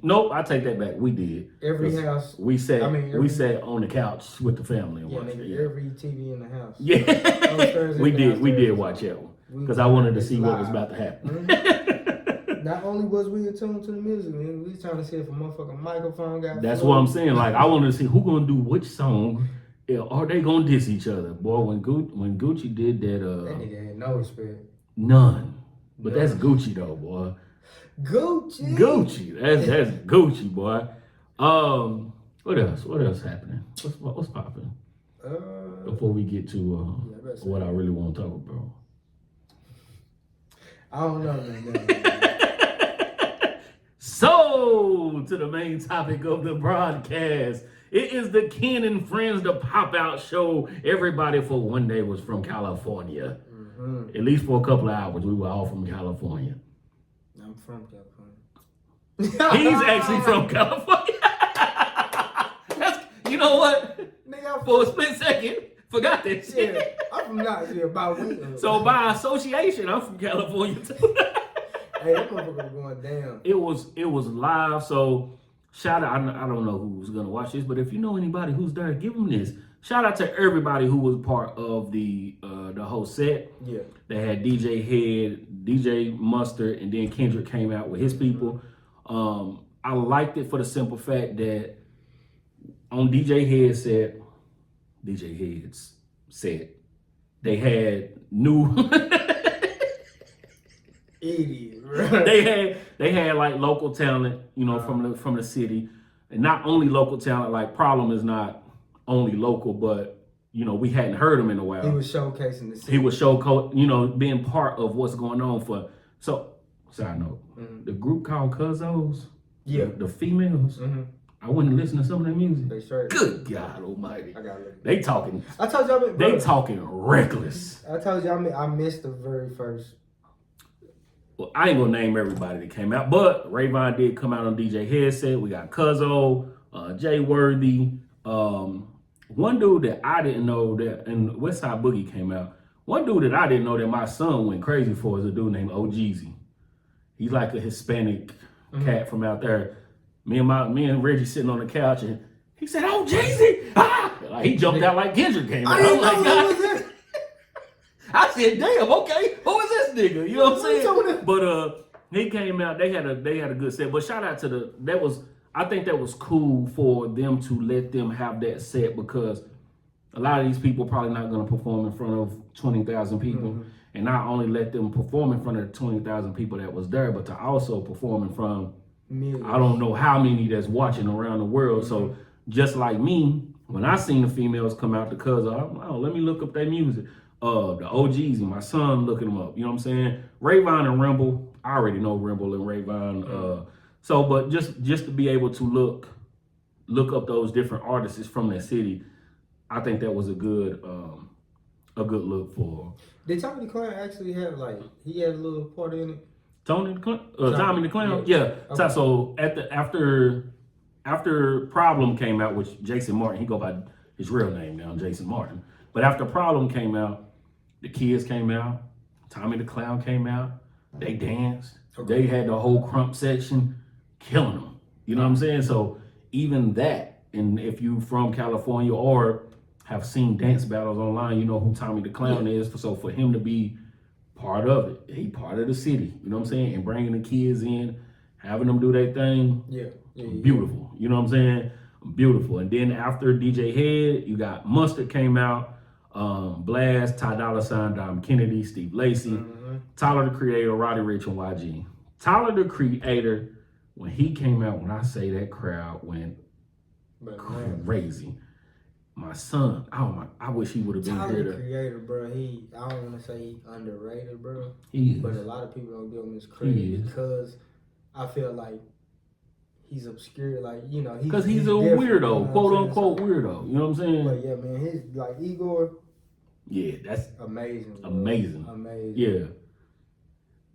Nope, I take that back. We did. Every house. We sat on the couch with the family and watched it. Every TV in the house. Yeah. we did watch that one. Because I wanted to see what was about to happen. Mm-hmm. Not only was we attuned to the music, man, we was trying to see if a motherfucking microphone got. That's what I'm saying. Like, I wanted to see who gonna do which song. Are they gonna diss each other? Boy, when Gucci did that, that nigga had no respect. None. But that's Gucci though, boy. Gucci. That's Gucci, boy. What else happening? What's popping? Before we get to what I really want to talk about. I don't know, man. So, to the main topic of the broadcast. It is the Ken and Friends, the pop-out show. Everybody for one day was from California. Mm-hmm. At least for a couple of hours, we were all from California. I'm from California. He's actually from California. You know what? Nigga, for a split second, forgot that shit. Yeah, I'm from not here about week. So by association, I'm from California too. Hey, that motherfucker going down. It was live, so shout out. I don't know who's gonna watch this, but if you know anybody who's there, give them this. Shout out to everybody who was part of the whole set. Yeah. They had DJ Head, DJ Mustard, and then Kendrick came out with his people. I liked it for the simple fact that on DJ Head's set, they had new idiot. Right? They had like local talent, you know, from the city, and not only local talent. Like Problem is not only local, but you know we hadn't heard him in a while. He was showcasing the city. He was being part of what's going on for. So side note, the group called Cuzzos, the females. Mm-hmm. I went and listened to some of their music. They straight. Good God Almighty! I got it. They talking. I told y'all. They talking reckless. I told y'all. I missed the very first. Well, I ain't gonna name everybody that came out, but Rayvon did come out on DJ Headset. We got Cuzzo, Jay Worthy. One dude that I didn't know that, and West Side Boogie came out. One dude that I didn't know that my son went crazy for is a dude named OGZ. He's like a Hispanic cat from out there. Me and Reggie sitting on the couch, and he said, "Oh, Jeezy!" Ah! Like, he jumped out like Kendrick came out. I was like, God. I said, "Damn, okay, who is this nigga?" You know what I'm saying? But he came out. They had a good set. But shout out to I think that was cool for them to let them have that set, because a lot of these people probably not going to perform in front of 20,000 people, and not only let them perform in front of 20,000 people that was there, but to also perform in front of I don't know how many that's watching around the world. So just like me, when I seen the females come out, because let me look up their music. The OGs and my son looking them up. You know what I'm saying? Rayvon and Rimble, I already know Rimble and Rayvon. But just to be able to look up those different artists from that city, I think that was a good look for. Did Tommy the Clown actually have he had a little part in it? Tommy the Clown? Yeah. Okay. So after Problem came out, which Jason Martin, he go by his real name now, Jason Martin. But after Problem came out, the kids came out, Tommy the Clown came out, they danced. Okay. They had the whole crump section, killing them. You know what I'm saying? So even that, and if you from California or have seen dance battles online, you know who Tommy the Clown is. So for him to be part of it, he part of the city, you know what I'm saying? And bringing the kids in, having them do their thing, beautiful. You know what I'm saying? Beautiful. And then after DJ Head, you got Mustard came out, Blast, Ty Dolla $ign, Dom Kennedy, Steve Lacy, Tyler the Creator, Roddy Ricch, and YG. Tyler the Creator, when he came out, when I say that crowd went crazy. My son, I wish he would have been Tyler here. The Creator, bro, I don't want to say he underrated, bro. He is. But a lot of people don't give him his credit because I feel like he's obscure, because he's a weirdo, quote unquote weirdo. You know what I'm saying? But yeah, man, his Igor. Yeah, that's amazing. Bro. Amazing. Yeah.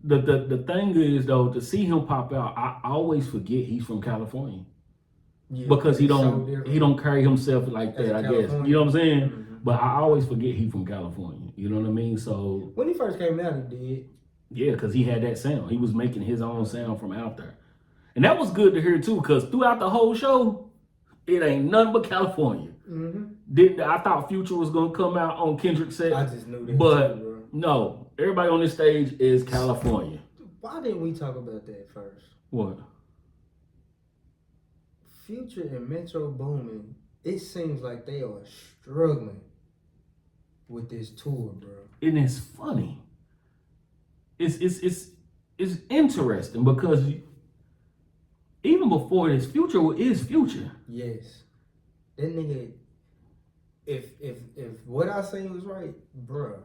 The thing is though, to see him pop out, I always forget he's from California. Yeah, because he don't carry himself like that, I guess. You know what I'm saying? Mm-hmm. But I always forget he's from California. You know what I mean? So when he first came out, he did. Yeah, because he had that sound. He was making his own sound from out there. And that was good to hear too, because throughout the whole show, it ain't nothing but California. I thought Future was gonna come out on Kendrick's set. I just knew that. But too, bro. No, everybody on this stage is California. Why didn't we talk about that first? What? Future and Metro Boomin, it seems like they are struggling with this tour, bro. And it's funny. It's interesting because even before this, Future is Future. Yes. That nigga, if what I say was right, bro.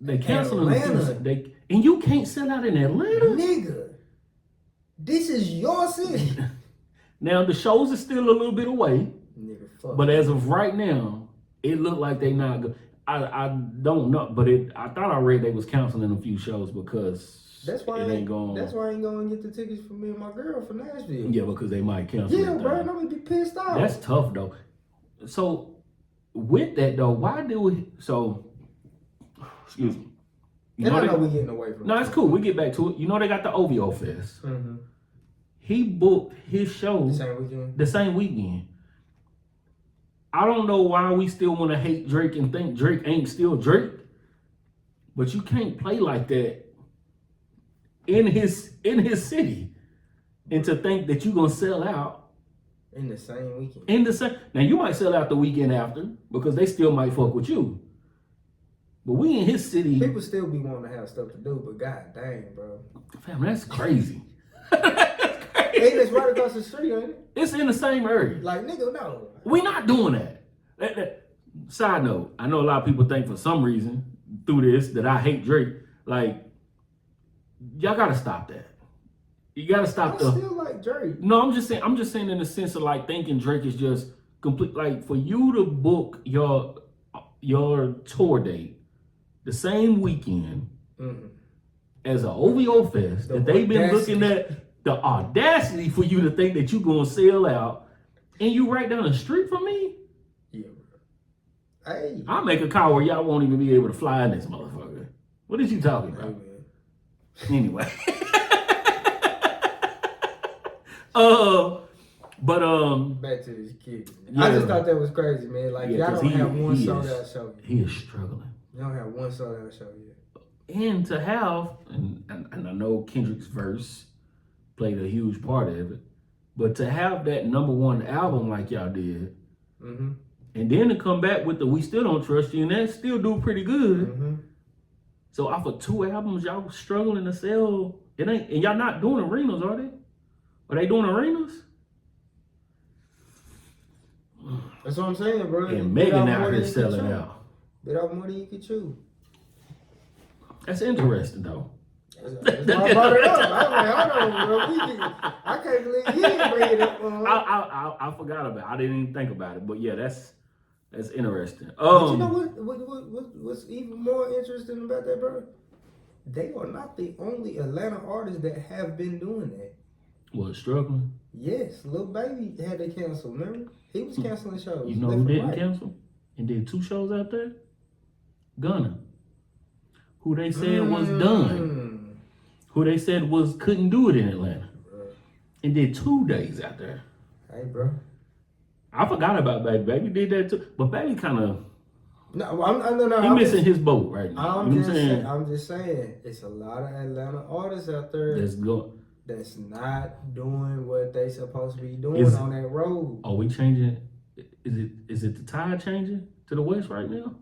They canceled them. And you can't sell out in Atlanta? Nigga, this is your city. Now, the shows are still a little bit away. Nigga, fuck. But as of right now, it looked like they not good. I don't know, but I thought I read they was canceling a few shows because that's why it ain't going. That's why I ain't going to get the tickets for me and my girl for Nashville. Yeah, because they might cancel. Yeah, bro, I'm gonna be pissed off. That's tough though. So with that though, why do we? So excuse me. I know we getting away from. No, it's cool. We get back to it. You know they got the OVO Fest. Mm-hmm. He booked his show the same weekend. I don't know why we still want to hate Drake and think Drake ain't still Drake, but you can't play like that in his city, and to think that you're gonna sell out in the same weekend. Now you might sell out the weekend after because they still might fuck with you, but we in his city. People still be wanting to have stuff to do, but god dang, bro, fam, that's crazy. Hey, it's right across the street, ain't it? It's in the same area. Like, nigga, no. We not doing that. Side note, I know a lot of people think for some reason through this that I hate Drake. Like, y'all gotta stop that. You gotta stop I still like Drake. No, I'm just saying in the sense of like thinking Drake is just complete. Like for you to book your tour date the same weekend as an OVO Fest that they've been looking at. The audacity for you to think that you're gonna sell out, and you right down the street from me. Yeah, Hey. I'll make a car where y'all won't even be able to fly in this motherfucker. What is you talking about? Anyway. Back to this kid. Yeah. I just thought that was crazy, man. Like, y'all don't have one sold out show yet. He is struggling. You don't have one sold out show yet. And to have, and I know Kendrick's verse played a huge part of it, but to have that #1 album like y'all did, mm-hmm. and then to come back with the We Still Don't Trust You, and that still do pretty good. Mm-hmm. So off of 2 albums, y'all struggling to sell. It ain't, and y'all not doing arenas, are they? Are they doing arenas? That's what I'm saying, bro. And Megan out here selling out. Bit off more than you can chew. That's interesting, though. That's why I brought it up. I was like, hold on, bro. I can't believe you didn't bring it up. I forgot about it. I didn't even think about it. But yeah, that's interesting. But you know what's even more interesting about that, bro? They are not the only Atlanta artists that have been doing that. What, struggling? Yes, Lil Baby had to cancel, remember? He was canceling shows. You know who didn't cancel? And did 2 shows out there? Gunna. Who they said was done. Who they said couldn't do it in Atlanta. And did 2 days out there. Hey, bro. I forgot about Baby. Baby did that too. But Baby kind of... No, He missing his boat right now. I'm just saying, it's a lot of Atlanta artists out there that's not doing what they supposed to be doing on that road. Are we changing? Is it the tide changing to the west right now?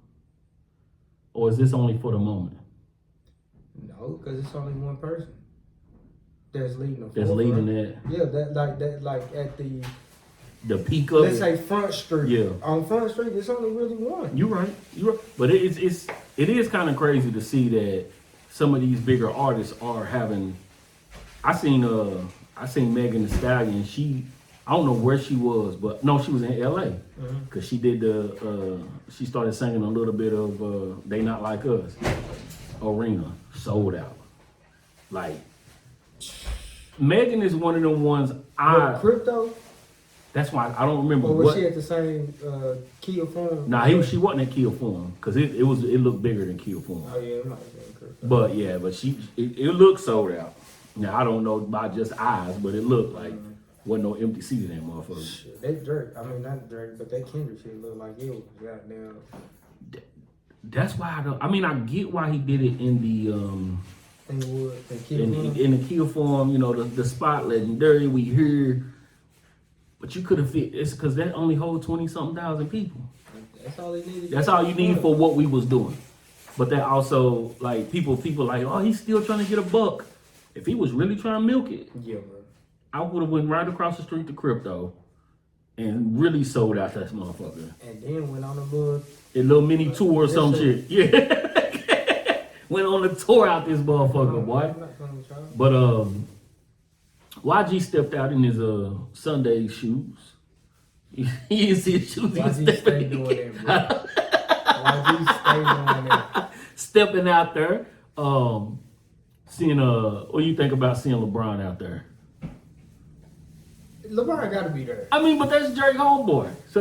Or is this only for the moment? No, because it's only one person that's leading them. That's leading that. Yeah, like at the peak of let's say Front Street. Yeah. On Front Street, there's only really one. You're right. But it is kind of crazy to see that some of these bigger artists are having. I seen Megan Thee Stallion. I don't know where she was, but no, she was in LA because she did she started singing a little bit of They Not Like Us. Arena sold out. Like Megan is one of them ones. Crypto. That's why I don't remember. Or was she at the same Kia Forum? Nah, she wasn't at Kia Forum because it looked bigger than Kia Forum. Oh yeah, it might have been Crypto. But yeah, it looked sold out. Now I don't know by just eyes, but it looked like wasn't no empty seat in that motherfucker. Shit, that Drake, I mean not Drake, but that Kendrick shit looked like it was goddamn. That's why I get why he did it in the in the Kia Forum, you know, the spot legendary we hear. But you could have fit. It's because that only holds 20-something thousand people. That's all they needed. That's all you need for what we was doing. But that also, like, people like, oh, he's still trying to get a buck. If he was really trying to milk it, yeah, bro. I would have went right across the street to Crypto and really sold out that motherfucker. And then went on a little mini tour or some shit. Yeah. Went on a tour out this motherfucker, boy. But YG stepped out in his Sunday shoes. You didn't see his shoes. YG stayed doing that, bro. YG stayed doing that. Stepping out there. Seeing what do you think about seeing LeBron out there? LeBron gotta be there. I mean, but that's Drake homeboy. So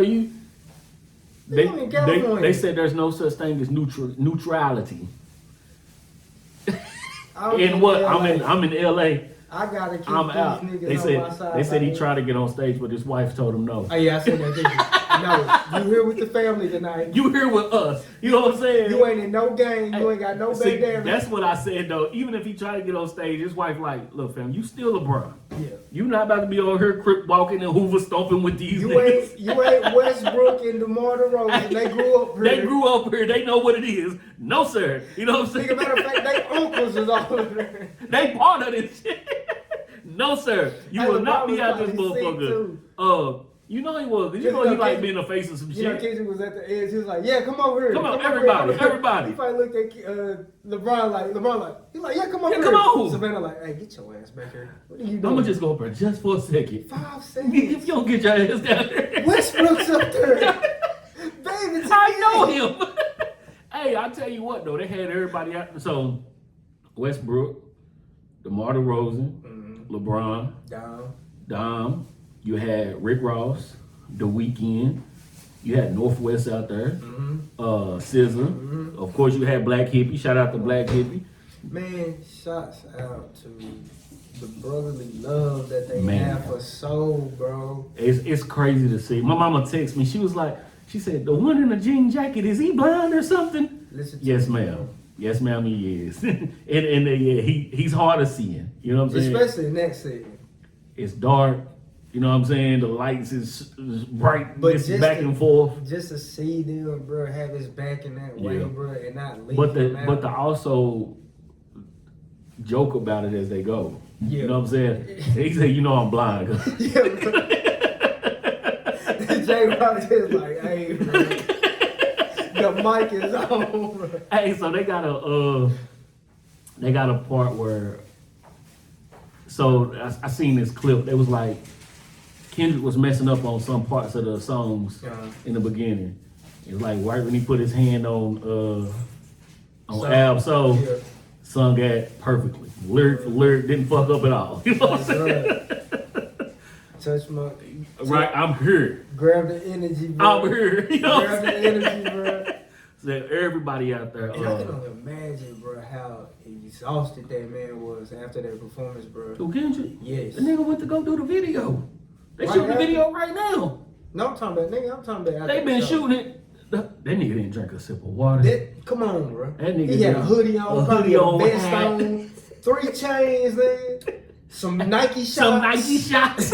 they said there's no such thing as neutrality. In what? I'm in LA. I gotta keep I'm out. They said he tried to get on stage, but his wife told him no. Oh yeah, I said that. No, you here with the family tonight. You here with us. You know what I'm saying? You ain't in no game. You ain't got no bandana. That's what I said though. Even if he tried to get on stage, his wife like, look, fam, you still LeBron. Yeah. You not about to be on here crip walking and Hoover stomping with these niggas. You ain't Westbrook and DeMar DeRozan. They grew up here. They grew up here. They know what it is. No, sir. You know what I'm saying? Matter of fact, they uncles is all over there. They part of this shit. No, sir. You will not be out this motherfucker. You know he was. You know he like being the face of some shit. You know, Kendrick was at the edge. He was like, "Yeah, come over here. Come on, everybody. He probably looked at LeBron like, he's like, "Yeah, come over here. Come on." Savannah like, "Hey, get your ass back here. What are you doing?" I'm gonna just go up there just for a second. 5 seconds. If you don't get your ass down there. Westbrook's up there. Baby, I know him. Hey, I tell you what though, they had everybody out. So Westbrook, DeMar DeRozan, LeBron, Dom. You had Rick Ross, The Weeknd. You had Northwest out there. Mm-hmm. SZA. Mm-hmm. Of course, you had Black Hippie. Shout out to Black Hippie. Man, shots out to the brotherly love that they Man. have for soul, bro. It's crazy to see. My mama texted me. She said, the one in the jean jacket, is he blind or something? Listen to Yes, me, ma'am. bro. Yes, ma'am, he is. and yeah, he's hard of seeing. You know what I'm saying? Especially in that setting. It's dark. You know what I'm saying? The lights is bright, But it's just back to- and forth. Just to see them, bro, have his back in that way, Yeah. bro, and not leave But him out. to also joke about it as they go. Yeah. You know what I'm saying? He said, you know I'm blind. Yeah, bro. J. Rock is like, hey, bro, the mic is on, bro. Hey, so they got a part where, so I seen this clip. It was like Kendrick was messing up on some parts of the songs in the beginning. It's like right when he put his hand on Ab Soul, Yeah. sung that perfectly. Lyric for lyric, didn't fuck up at all. You know what I'm saying? Touch my, Right, I'm here. grab the energy, bro. I'm here. You know what Grab I'm the saying? energy, bro. So everybody out there. And I can only imagine, bro, how exhausted that man was after that performance, bro. Who Kendrick? Yes. The nigga went to go do the video. They Right shooting the after? video right now. No, I'm talking about, nigga, I'm talking about. They after been the show. shooting it. That nigga didn't drink a sip of water. Come on, bro. That nigga He had a did. hoodie on, A probably hoodie a on, vest hat. on, 3 chains, nigga. Some Nike shots. Some Nike shots.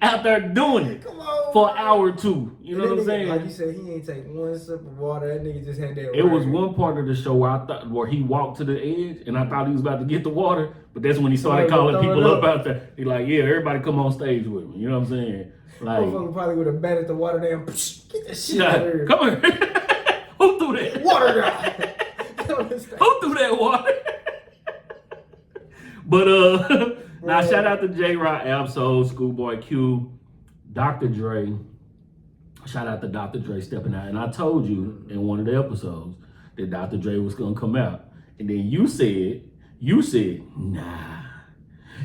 Out there doing it Come on. for an hour or two. You know And what I'm that nigga, Like you saying? said, he ain't take one sip of water. That nigga just had that. It was rag. one part of the show where I thought where he walked to the edge and I thought he was about to get the water, but that's when he started Somebody calling throw it people up up. out there. He like, yeah, everybody come on stage with me. You know what I'm saying? Like, Motherfucker probably would have batted the water down. Get that shit out of yeah, here. come here. Who threw that? Water guy. Who threw that water? But now shout out to J Rock, Absol, Schoolboy Q, Dr. Dre. Shout out to Dr. Dre stepping out. And I told you in one of the episodes that Dr. Dre was gonna come out. And then you said, nah.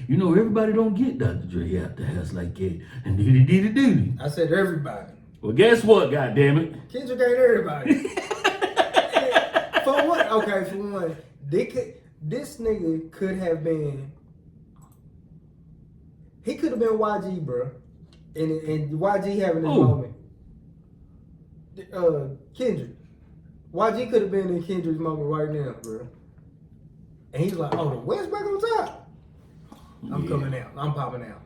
You know everybody don't get Dr. Dre out the house like that. And diddy. I said everybody. Well, guess what, goddammit? Kendrick ain't everybody. For one, okay, for one, this nigga could have been. He could have been YG, bro, and YG having this Who? moment. Kendrick, YG could have been in Kendrick's moment right now, bro. And he's like, "Oh, the West back on top. I'm Yeah. coming out. I'm popping out.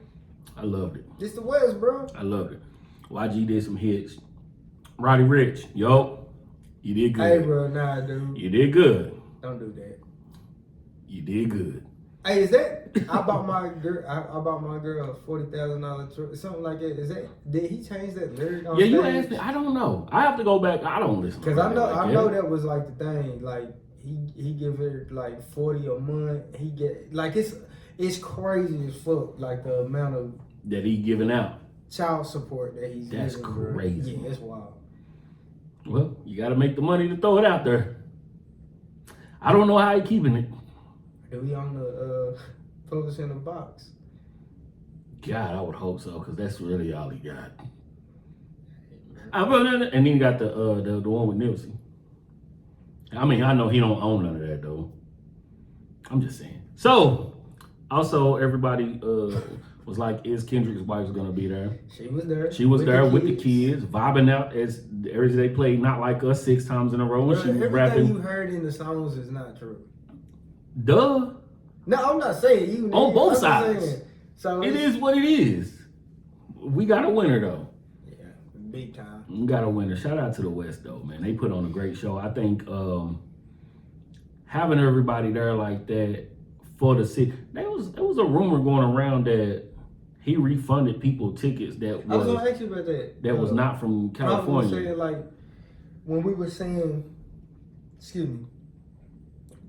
I loved it. This the West, bro." I loved it. YG did some hits. Roddy Ricch, yo, you did good. Hey, bro, nah, dude, You did good. don't do that. You did good. Hey, is that? I bought my girl. I bought my girl a $40,000 something like that. Is that? Did he change that lyric on Yeah, you stage? asked me. I don't know. I have to go back. I don't listen. Cause to I know, like I know that was like the thing. Like he give her like 40 a month. He get like it's crazy as fuck. Like the amount of that he giving out. child support that he's That's giving, bro. crazy. Yeah, that's wild. Well, you got to make the money to throw it out there. I don't know how he keeping it. Do we on the publish in the box? God, I would hope so, because that's really all he got. And then you got the one with Nipsey. I mean, I know he don't own none of that though. I'm just saying. So, also everybody was like, is Kendrick's wife gonna be there? She was there. She was there with the kids, vibing out as they played Not Like Us 6 times in a row. Bro, And she was everything rapping. you heard in the songs is not true. Duh. No, I'm not saying you. On nigga. both I'm just sides. saying. So It it's- is what it is. We got a winner though. Yeah, big time. We got a winner. Shout out to the West though, man. They put on a great show. I think having everybody there like that for the city. There was a rumor going around that he refunded people tickets that I was was gonna ask you about that. was not from I was California. gonna say like when we were saying, excuse me,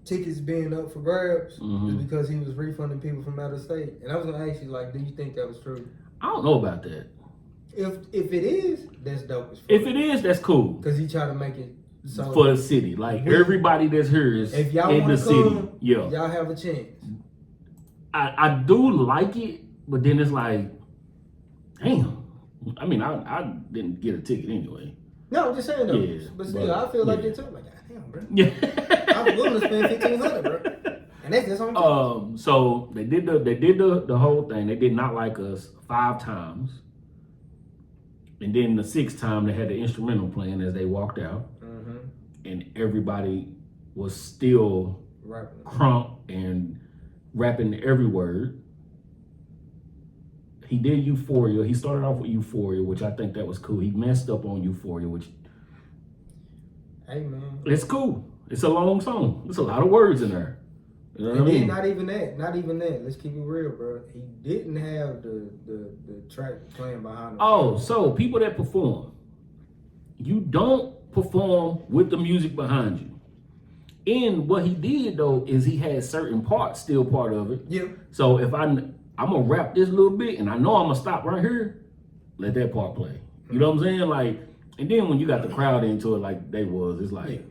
tickets being up for grabs Mhm. is because he was refunding people from out of state. And I was gonna ask you like, do you think that was true? I don't know about that. If it is, that's dope as fuck. If it is, that's cool because he tried to make it so for the city. Like everybody that's here is if y'all in want the to city. come, Yeah, y'all have a chance. I do like it, but then it's like, damn, I mean, I didn't get a ticket anyway. No, I'm just saying though. Yeah, but still, but, I feel like yeah. that too. I'm like, God damn, bro. Yeah. I'm willing to spend $1,500, bro. And that's just on tickets. So they did the whole thing. They did Not Like Us 5 times. And then the 6th time they had the instrumental playing as they walked out. Mm-hmm. And everybody was still crunk and rapping every word. He did Euphoria. He started off with Euphoria, which I think that was cool. He messed up on Euphoria, which hey man, it's cool. It's a long song. There's a lot of words in there. You know what I mean? Not even that. Let's keep it real, bro. He didn't have the track playing behind him. Oh, so people that perform, you don't perform with the music behind you. And what he did though is he had certain parts still part of it. Yeah. So if I'm gonna rap this little bit and I know I'm gonna stop right here, let that part play. You know what I'm saying? Like, and then when you got the crowd into it like they was, it's like,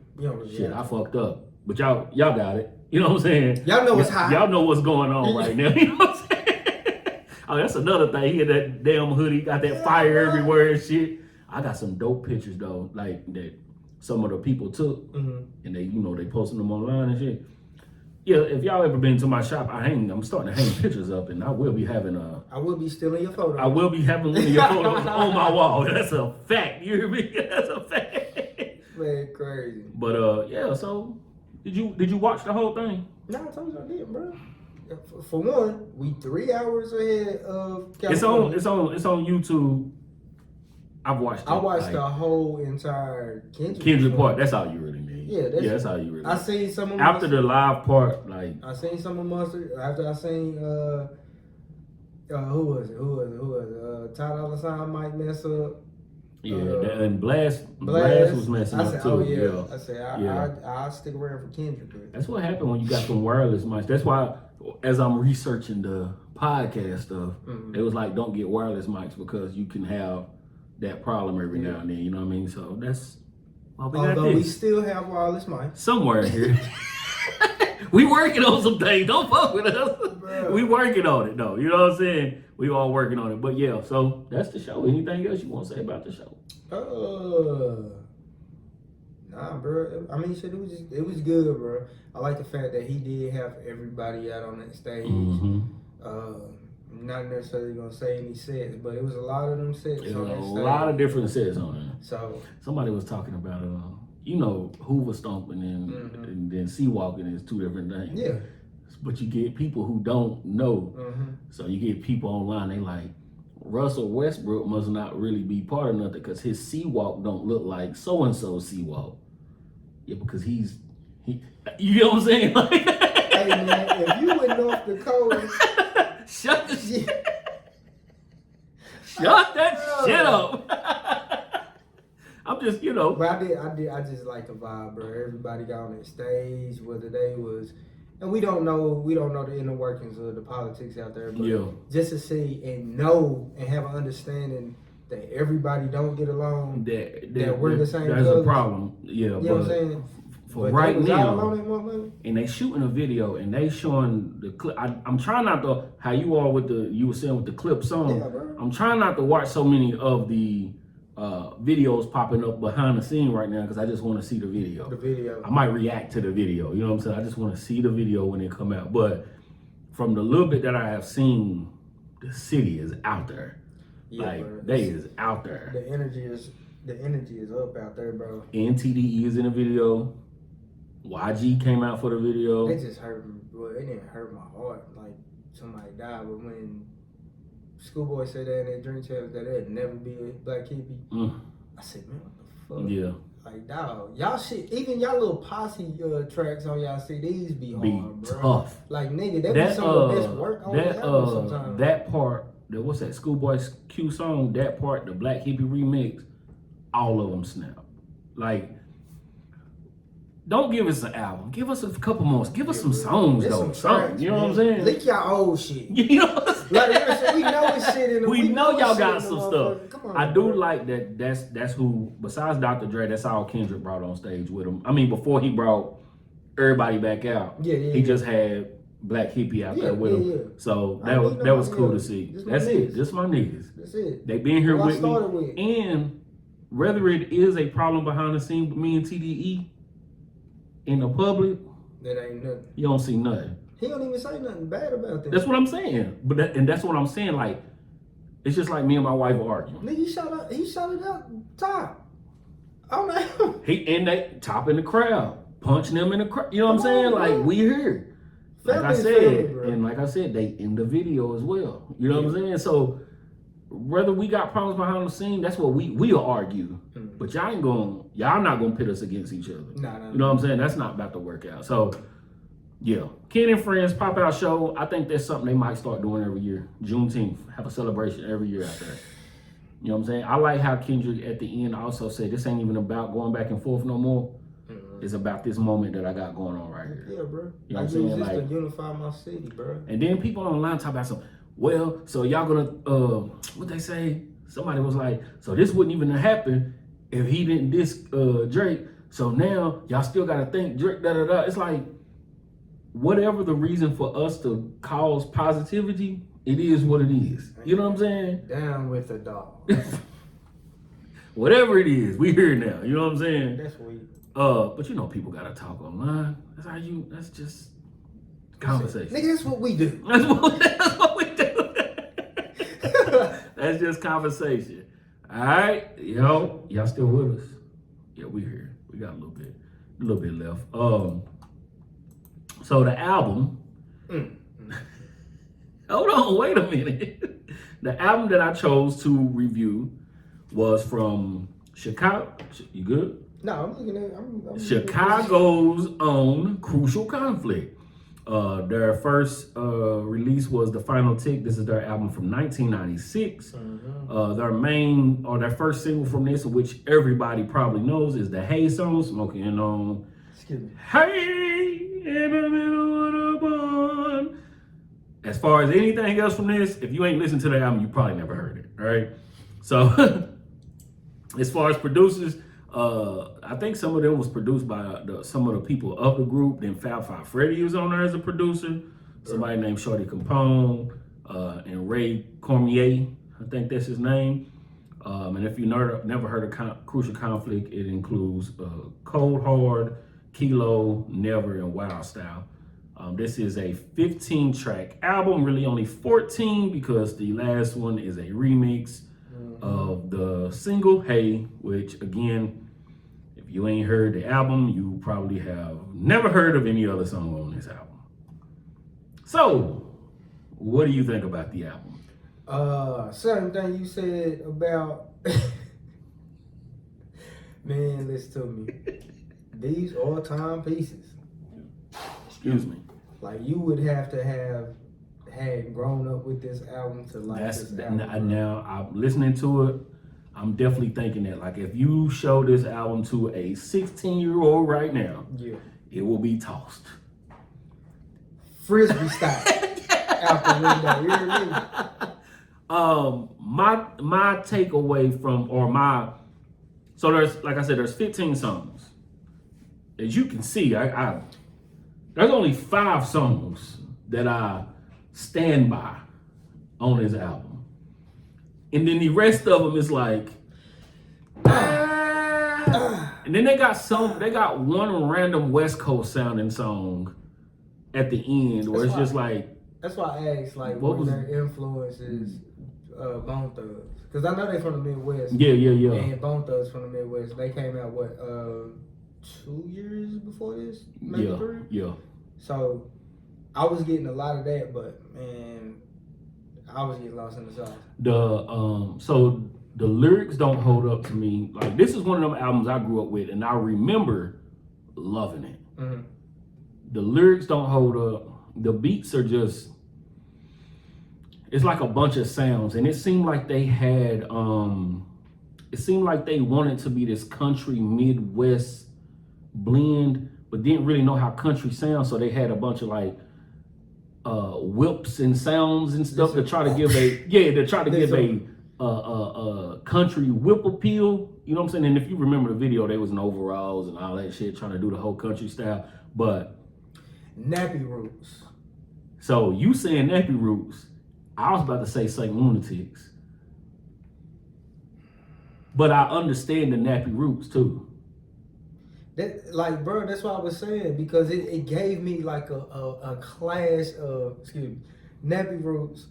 shit, I fucked up. But y'all got it. You know what I'm saying? Y'all know what's hot. Y'all know what's going on right now. You know what I'm saying? Oh, that's another thing. He had that damn hoodie, got that fire everywhere and shit. I got some dope pictures though, like that some of the people took, and they, they posted them online and shit. Yeah, if y'all ever been to my shop, I'm starting to hang pictures up, and I will be having I will be stealing your photo. I will be having one of your photos on my wall. That's a fact. You hear me? That's a fact. Man, crazy. But yeah, so did you watch the whole thing? No, I told you I did, bro. For one, we 3 hours ahead of California. It's on YouTube. I've watched it. I watched the whole entire Kendrick part. That's all you really need. Yeah, that's all you really need. I seen some of after the live part, like I seen some of Mustard. After I seen who was it? Ty Dolla $ign might mess up. Yeah, and Blast was messing up too. Oh yeah. Yeah. I said I'll stick around for Kendrick. But. That's what happened when you got some wireless mics. That's why, as I'm researching the podcast stuff, it was like, don't get wireless mics because you can have that problem every now and then. You know what I mean? So that's why we got this. We still have wireless mics somewhere in here. We working on some things. Don't fuck with us. Bro. We working on it though. You know what I'm saying? We all working on it. But yeah, so that's the show. Anything else you want to say about the show? Nah, bro. I mean, shit, it was good, bro. I like the fact that he did have everybody out on that stage. Not necessarily gonna say any sets, but it was a lot of them sets on that stage. A lot of different sets on there. So somebody was talking about Hoover stomping and then sea walking is 2 different things. Yeah. But you get people who don't know. So you get people online, they like, Russell Westbrook must not really be part of nothing because his sea walk don't look like so-and-so sea walk. Yeah, because he you know what I'm saying? Hey man, if you in North Dakota, shut the shit. Shut that shit up. I'm just, But I just like the vibe, bro. Everybody got on that stage, whether they was, and we don't know the inner workings of the politics out there, but just to see and know and have an understanding that everybody don't get along, that we're the same. That's a problem. Yeah, you know what I'm saying? For right now, and they shooting a video and they showing the clip. I'm trying not to, how you are with you were saying with the clip song. Yeah, bro. I'm trying not to watch so many of the videos popping up behind the scene right now because I just want to see the video. I might react to the video. You know what I'm saying? I just want to see the video when it come out. But from the little bit that I have seen, the city is out there. Yeah, they is out there. The energy is up out there, bro. NTDE is in the video. YG came out for the video. It just hurt me, bro. It didn't hurt my heart like somebody died, but when Schoolboy said that in that drink champs that there'd never be a black hippie, I said, man, what the fuck? Yeah. Like, dog, y'all shit, even y'all little posse tracks on y'all CDs be hard, bro. Tough. Like, nigga, that be some of the best work on the album sometimes. That part, what's that, Schoolboy Q song, that part, the Black Hippie remix, all of them snap. Like, don't give us an album. Give us a couple more. Give us some songs, though. Something. You know what I'm saying? Leak y'all old shit. You know what I'm saying? Like, we know it's shit in the We know y'all got some stuff. Come on, I do like that. That's who, besides Dr. Dre, that's all Kendrick brought on stage with him. I mean, before he brought everybody back out, he just had black hippie out there Yeah, with yeah, him. yeah. So I mean, that was no, cool yeah, to see. this my That's it. niggas. This my niggas. That's it. They been here Who I with me. started with. And whether it is a problem behind the scenes with me and TDE in the public, That ain't nothing. you don't see nothing. He don't even say nothing bad about that. That's what I'm saying. And that's what I'm saying. Like, it's just like me and my wife arguing. Nigga, he shot it out top. I don't know. They top in the crowd, punching them in the crowd. You know what I'm saying? Like, we here. Like I Family, said, bro. and like I said, they in the video as well. You know what I'm saying? So whether we got problems behind the scene, that's what we'll argue. But y'all not gonna pit us against each other. Nah. You know what I'm saying? That's not about to work out. So yeah, Ken and Friends pop out show. I think that's something they might start doing every year. Juneteenth, have a celebration every year out there. You know what I'm saying? I like how Kendrick at the end also said this ain't even about going back and forth no more. It's about this moment that I got going on right here. Yeah, bro. You know what I'm I saying? use this Like, to unify my city, bro. and then people online talk about some, well, so y'all gonna what they say? Somebody was like, so this wouldn't even happen if he didn't diss Drake. So now y'all still gotta think Drake, da da da. It's like, whatever the reason for us to cause positivity, it is what it is. You know what I'm saying? Down with the dog. Whatever it is, we here now. You know what I'm saying? That's weak. But you know people gotta talk online. That's just conversation. Nigga, that's what we do. That's what we do. That's just conversation. All right, y'all still with us? Yeah, we here. We got a little bit left. So the album. Hold on, wait a minute. The album that I chose to review was from Chicago. You good? No, I'm looking at. I'm Chicago's own Crucial Conflict. Their first release was The Final Tick. This is their album from 1996. Their first single from this, which everybody probably knows, is the Hey song, Smoking on. Excuse me. Hey, in the middle of the barn. As far as anything else from this, if you ain't listened to the album, you probably never heard it. All right. So, as far as producers, I think some of them was produced by some of the people of the group. Then Fab Five Freddy was on there as a producer. Somebody named Shorty Capone and Ray Cormier. I think that's his name. And if you never heard of Crucial Conflict, it includes Cold Hard, Kilo, Never, and Wild Style. This is a 15-track album, really only 14 because the last one is a remix of the single Hey, which again, if you ain't heard the album, you probably have never heard of any other song on this album. So, what do you think about the album? Certain thing you said about man, listen to me. These all-time pieces. Excuse me. Like you would have to have had grown up with this album to like this album. Now I'm listening to it. I'm definitely thinking that, like, if you show this album to a 16-year-old right now, it will be tossed. Frisbee style. Out the window. You hear me? My takeaway from so there's, like I said, there's 15 songs. As you can see, there's only 5 songs that I stand by on this album. And then the rest of them is like, and then they got one random West Coast sounding song at the end where it's just like. That's why I asked, like, what what was their influence is Bone Thugs. Because I know they from the Midwest. Yeah. And Bone Thugs from the Midwest. They came out, 2 years before this? Maybe 3? Yeah. So, I was getting a lot of that, but, man, I was getting lost in the sauce. So the lyrics don't hold up to me. Like, this is one of them albums I grew up with, and I remember loving it. Mm-hmm. The lyrics don't hold up. The beats are just, it's like a bunch of sounds, and it seemed like they had, it seemed like they wanted to be this country Midwest blend, but didn't really know how country sounds, so they had a bunch of like whips and sounds and stuff to try to give a country whip appeal. You know what I'm saying? And if you remember the video, they was in overalls and all that shit, trying to do the whole country style, but Nappy Roots. So you saying Nappy Roots, I was about to say St. Lunatics. But I understand the Nappy Roots too. That, like, bro, that's what I was saying, because it gave me like a clash of, excuse me, Nappy Roots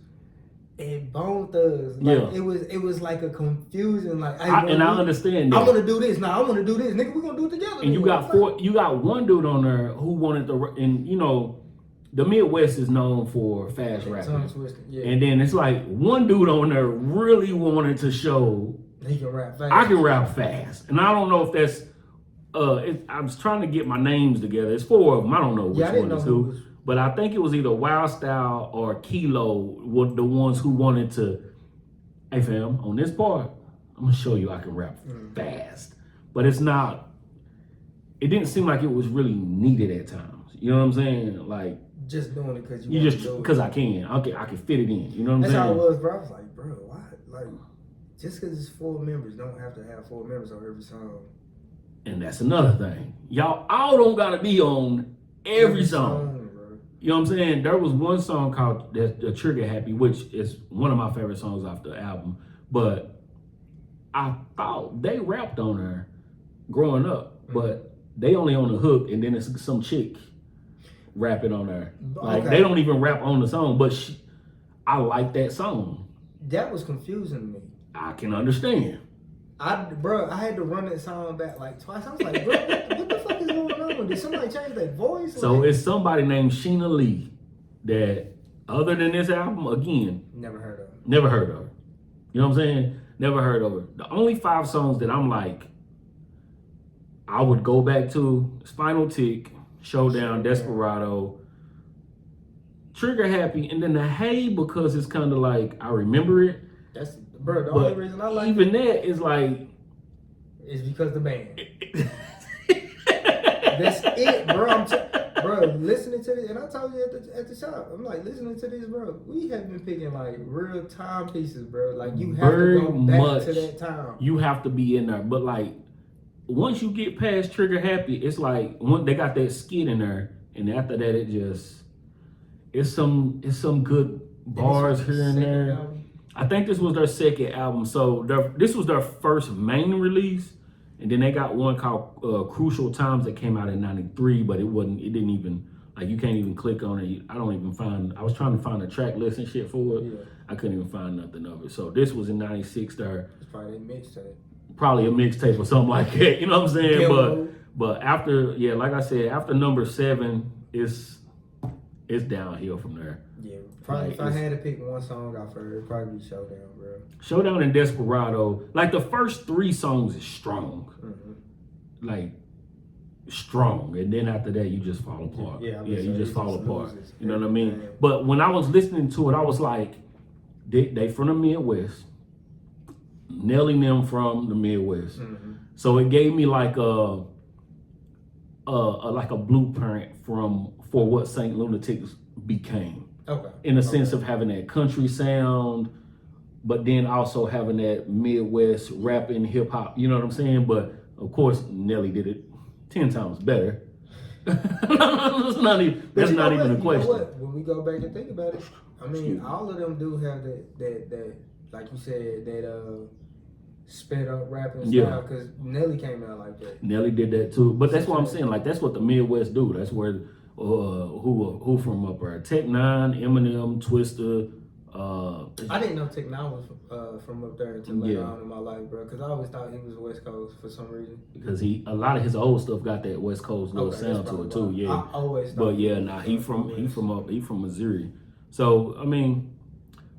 and Bone Thugs. Like, it was like a confusion. Like, I understand that. I want to do this. Now I want to do this. Nigga, we gonna do it together. And you got one dude on there who wanted to, and you know, the Midwest is known for fast rapping. Yeah. And then it's like one dude on there really wanted to show he can rap fast. I can rap fast. And I don't know if that's I was trying to get my names together. It's 4 of them. I don't know which one is who. But I think it was either Wild Style or Kilo were the ones who wanted to, hey fam, on this part, I'm gonna show you I can rap fast. But it didn't seem like it was really needed at times. You know what I'm saying? Like, just doing it because you just because I can. Okay, I can fit it in. You know what I'm saying? That's how it was, bro. I was like, bro, why? Like, just because it's 4 members, don't have to have 4 members on every song. And that's another thing. Y'all all don't gotta be on every song. Bro. You know what I'm saying? There was one song called the Trigger Happy, which is one of my favorite songs off the album. But I thought they rapped on her growing up, but they only on the hook, and then it's some chick rapping on her. Like, they don't even rap on the song, but I like that song. That was confusing to me. I can understand. I had to run that song back like twice. I was like, bro, what the fuck is going on? Did somebody change their voice? So it's somebody named Sheena Lee that, other than this album, again, never heard of her. Never heard of her. You know what I'm saying? Never heard of her. The only 5 songs that I'm like, I would go back to: Spinal Tick, Showdown, Desperado, Trigger Happy, and then the Hey, because it's kind of like I remember it. That's, bro, the only reason I like even that is like, it's because the band. That's it, bro. Bro, listening to this, and I told you at the shop, I'm like, listening to this, bro, we have been picking like real timepieces, bro. Like, you have to go back to that time. You have to be in there, but like, once you get past Trigger Happy, it's like they got that skit in there, and after that, it's some good bars here and there. Album? I think this was their second album, so this was their first main release, and then they got one called Crucial Times that came out in '93, but it didn't even, like, you can't even click on it. I was trying to find a track list and shit for it. Yeah. I couldn't even find nothing of it. So this was in '96. It's probably a mixtape. Probably a mixtape or something like that. You know what I'm saying? Yeah, but after, like I said, after number 7, it's downhill from there. Yeah, probably. Like, if I had to pick one song off her, it'd probably be Showdown, bro. Showdown and Desperado. Like, the first 3 songs is strong. Mm-hmm. Like, strong. And then after that, you just fall apart. Yeah, you just fall apart. You know what I mean? Man. But when I was listening to it, I was like, they from the Midwest. Nelly them from the Midwest. Mm-hmm. So it gave me like a blueprint for what St. Lunatics became. Okay. In the sense of having that country sound, but then also having that Midwest rapping hip hop. You know what I'm saying? But of course, Nelly did it 10 times better. That's not even a question. You know what? When we go back and think about it, I mean, all of them do have that like you said, that sped up rapping style, because Nelly came out like that. Nelly did that too, but that's what I'm saying. Like, that's what the Midwest do. That's where who from up there? Tech Nine, Eminem, Twista. I didn't know Tech Nine was from up there until later on in my life, bro. Because I always thought he was West Coast for some reason. Because a lot of his old stuff got that West Coast little sound to it too. Yeah, I always thought. But he from Missouri. So I mean,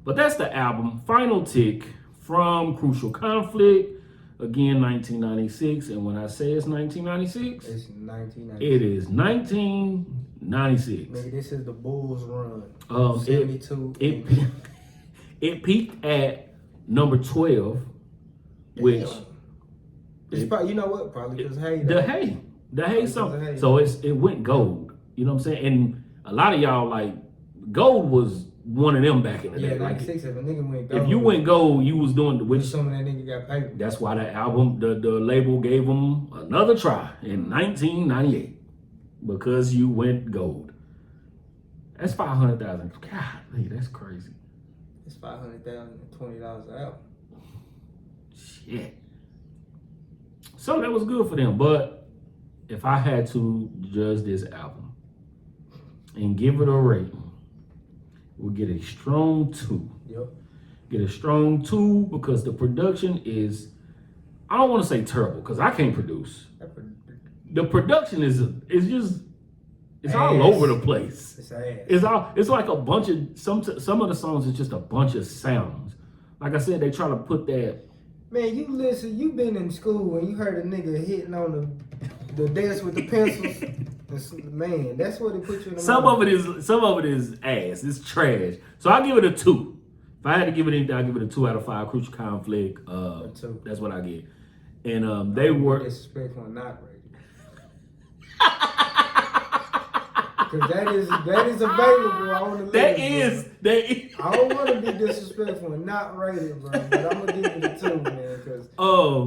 but that's the album. Final Tick from Crucial Conflict. Again, 1996. And when I say it's 1996, it's 1996. It is 1996. Nigga, this is the Bulls run. 72. It peaked at number 12, which it's probably, you know what? Probably because the Hey song. So it went gold. You know what I'm saying? And a lot of y'all, like, gold was one of them back in the day. 96. If a nigga went gold, if you went gold, you was doing which some of that nigga got paper. That's why the album, the label gave him another try in 1998 because you went gold. That's 500,000. God, that's crazy. It's $500,020 an album. Shit. So that was good for them. But if I had to judge this album and give it a rating, we'll get a strong 2. Yep. Get a strong 2 because the production is, I don't want to say terrible because I can't produce. The production is just, it's all over the place. It's ass. It's like a bunch of, some of the songs is just a bunch of sounds. Like I said, they try to put that. Man, you been in school and you heard a nigga hitting on the desk with the pencils. Man, that's what it put you in the Some mind. of it is ass. It's trash. So I give it a 2. If I had to give it anything, I give it a 2 out of 5. Crucial Conflict. 2. That's what I get. And they were disrespectful and not Reggie. Because that is available on the list. that is. I don't want to be disrespectful and not rated, bro. But I'm gonna give it a 2, man. Because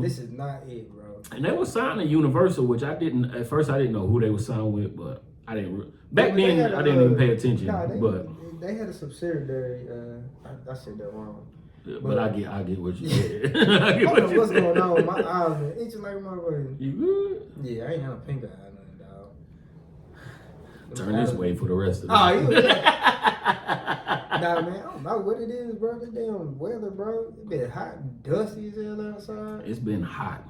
this is not it, bro. And they were signed to Universal, which I didn't. At first, I didn't know who they were signed with, but I didn't. Back then, I didn't even pay attention. But they had a subsidiary. I said that wrong. But I get what you said. I get I what don't know you what's said. going on with my eyes, man. Itching like a motherfucker. You good? Yeah, I ain't got a pink eye, nothing, dog. Turn this way for the rest of it. Oh, you nah, man, I don't know what it is, bro. This damn weather, bro. It been hot and dusty as hell outside. It's been hot.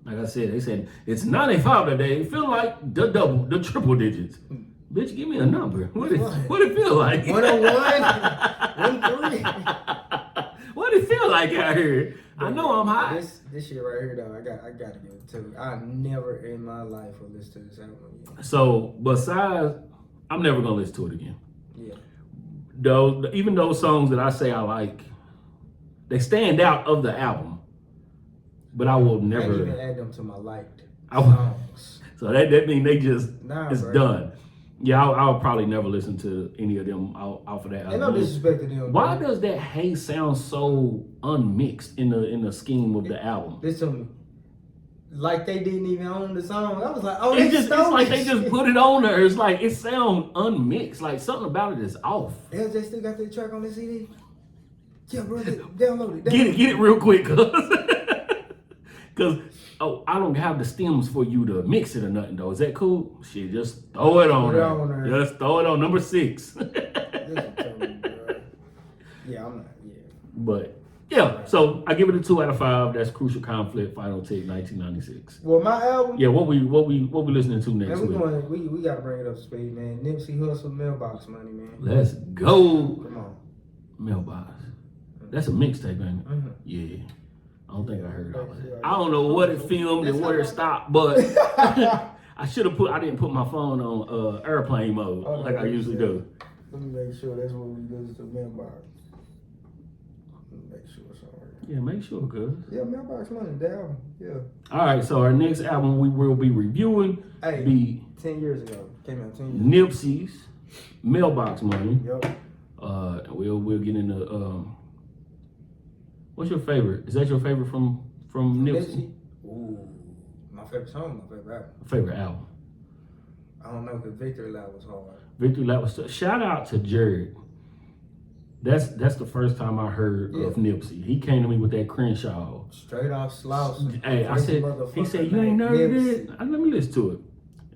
Like I said, they said it's 95 today. It feel like the triple digits. Bitch, give me a number. What it feel like? 101, 13. What it feel like out here? I know I'm hot. This shit right here, though, I gotta give it to you. I never in my life will listen to this album again. So besides, I'm never gonna listen to it again. Yeah. Though, even those songs that I say I like, they stand out of the album. But I will I can't never. even add them to my liked I- songs. So that means they just it's bro. done. Yeah, I'll probably never listen to any of them off of that Ain't no album. disrespect to them. Why bro. does that Hey sound so unmixed in the scheme of the album? Listen to me. Like they didn't even own the song. I was like, oh, It's like they this just put it on there. It's like it sounds unmixed. Like something about it is off. LJ still got that track on the CD? Yeah, bro, download it. Get it real quick, cause I don't have the stems for you to mix it or nothing though. Is that cool? Shit, just throw it on there. Just throw it on number 6. Listen to me, bro. Yeah, I'm not. Yeah. But yeah, so I give it a 2 out of 5. That's Crucial Conflict, Final Take, 1996. Well, my album. Yeah, what we listening to next Man, week? we gotta bring it up to speed, man. Nipsey Hussle, Mailbox Money, man. Let's go. Come on. Mailbox. That's a mixtape, ain't it? Mm-hmm. Yeah. I don't think I heard all of that. I don't know what it filmed and where it stopped, but I didn't put my phone on airplane mode like I usually do. Let me make sure that's what we listen to, Mailbox. Let me make sure somewhere. Yeah, make sure, cuz. Yeah, Mailbox Money, the album. Yeah. All right, so our next album we will be reviewing be 10 years ago. Came out 10 years ago. Nipsey's Mailbox Money. Yep. We'll get into what's your favorite? Is that your favorite from Nipsey? Ooh, my favorite song, my favorite album. Favorite album. I don't know, because Victory Lap was hard. Victory Lap was shout out to Jared. That's the first time I heard of Nipsey. He came to me with that Crenshaw. Straight off slouch. Hey, he said, you ain't never did it? Let me listen to it.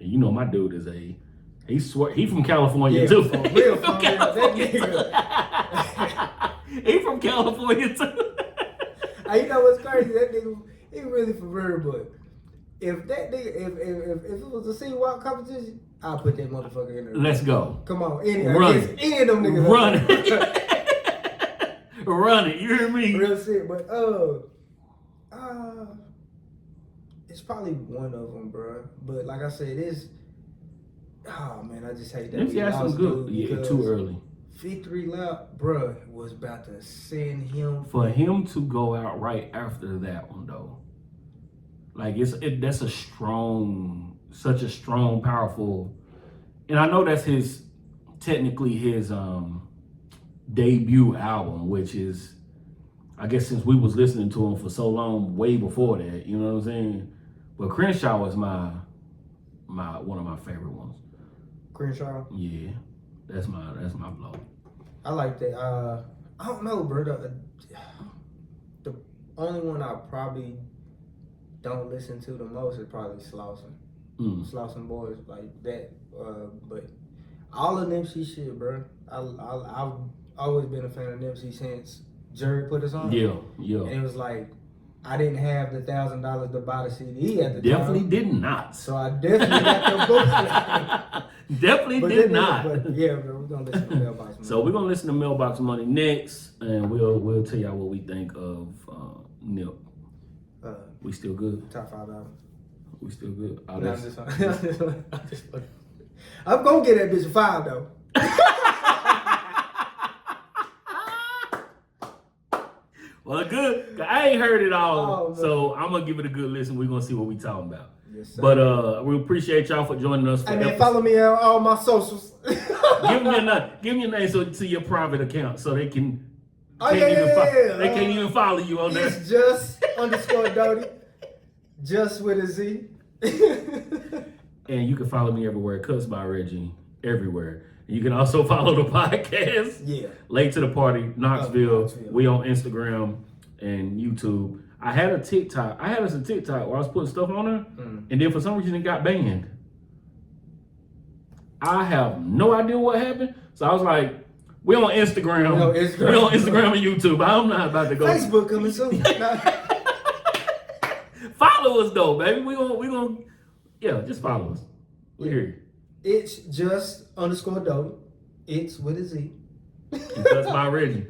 And you know my dude is he from California too. For real, From he from California too. Hey, you know what's crazy? That nigga, he really for real, but if that nigga, if it was a sing walk competition, I'll put that motherfucker in there. Let's go. Come on, Run it. any of them niggas. Run it. Run it. You hear me? Real shit, but it's probably one of them, bro. But like I said, oh man, I just hate that. Nipsey had some good. Yeah, too early. Victory Lap, bro, was about to send him. For him to go out right after that one though, like that's such a strong, powerful, and I know that's technically his debut album, which is, I guess since we was listening to him for so long, way before that, you know what I'm saying? But Crenshaw is my one of my favorite ones. Crenshaw. Yeah. That's my blow. I like that. I don't know, bro. The only one I probably don't listen to the most is probably Slauson. Slauson Boys like that. But all of Nipsey shit, bro. I've always been a fan of Nipsey since Jerry put us on. Yeah. And it was like I didn't have the $1,000 to buy the CD at the Definitely time. did not. So I definitely got the books. Definitely did not. But yeah, bro, we're gonna listen to Mailbox Money. So we're gonna listen to Mailbox Money next, and we'll tell y'all what we think of Nip. We still good. Top 5 albums. We still good. Oh, No, that's- I'm just I'm gonna get that bitch a 5 though. Well, good. I ain't heard it all, Oh, so I'm gonna give it a good listen. We're gonna see what we talking about. Yes, sir. But we appreciate y'all for joining us. For Hey man, follow me on all my socials. Give me your name to your private account so they can. Oh, yeah. They can't even follow you on there. It's just _Dody. Just with a Z. And you can follow me everywhere. Cuts by Reggie everywhere. You can also follow the podcast. Yeah. Late to the Party, Knoxville. Knoxville. We on Instagram and YouTube. I had us a TikTok where I was putting stuff on there, and then for some reason it got banned. I have no idea what happened. So I was like, we on Instagram. We on Instagram and YouTube. I'm not about to go. Facebook coming soon. Follow us though, baby. We gonna just follow us. We're here. It's just _Dody. It's with a Z. That's by Reggie.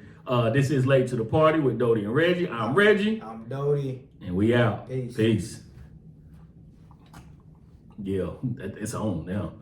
This is Late to the Party with Dody and Reggie. I'm Reggie. I'm Dody. And we out. Peace. Peace. Yeah, it's on now.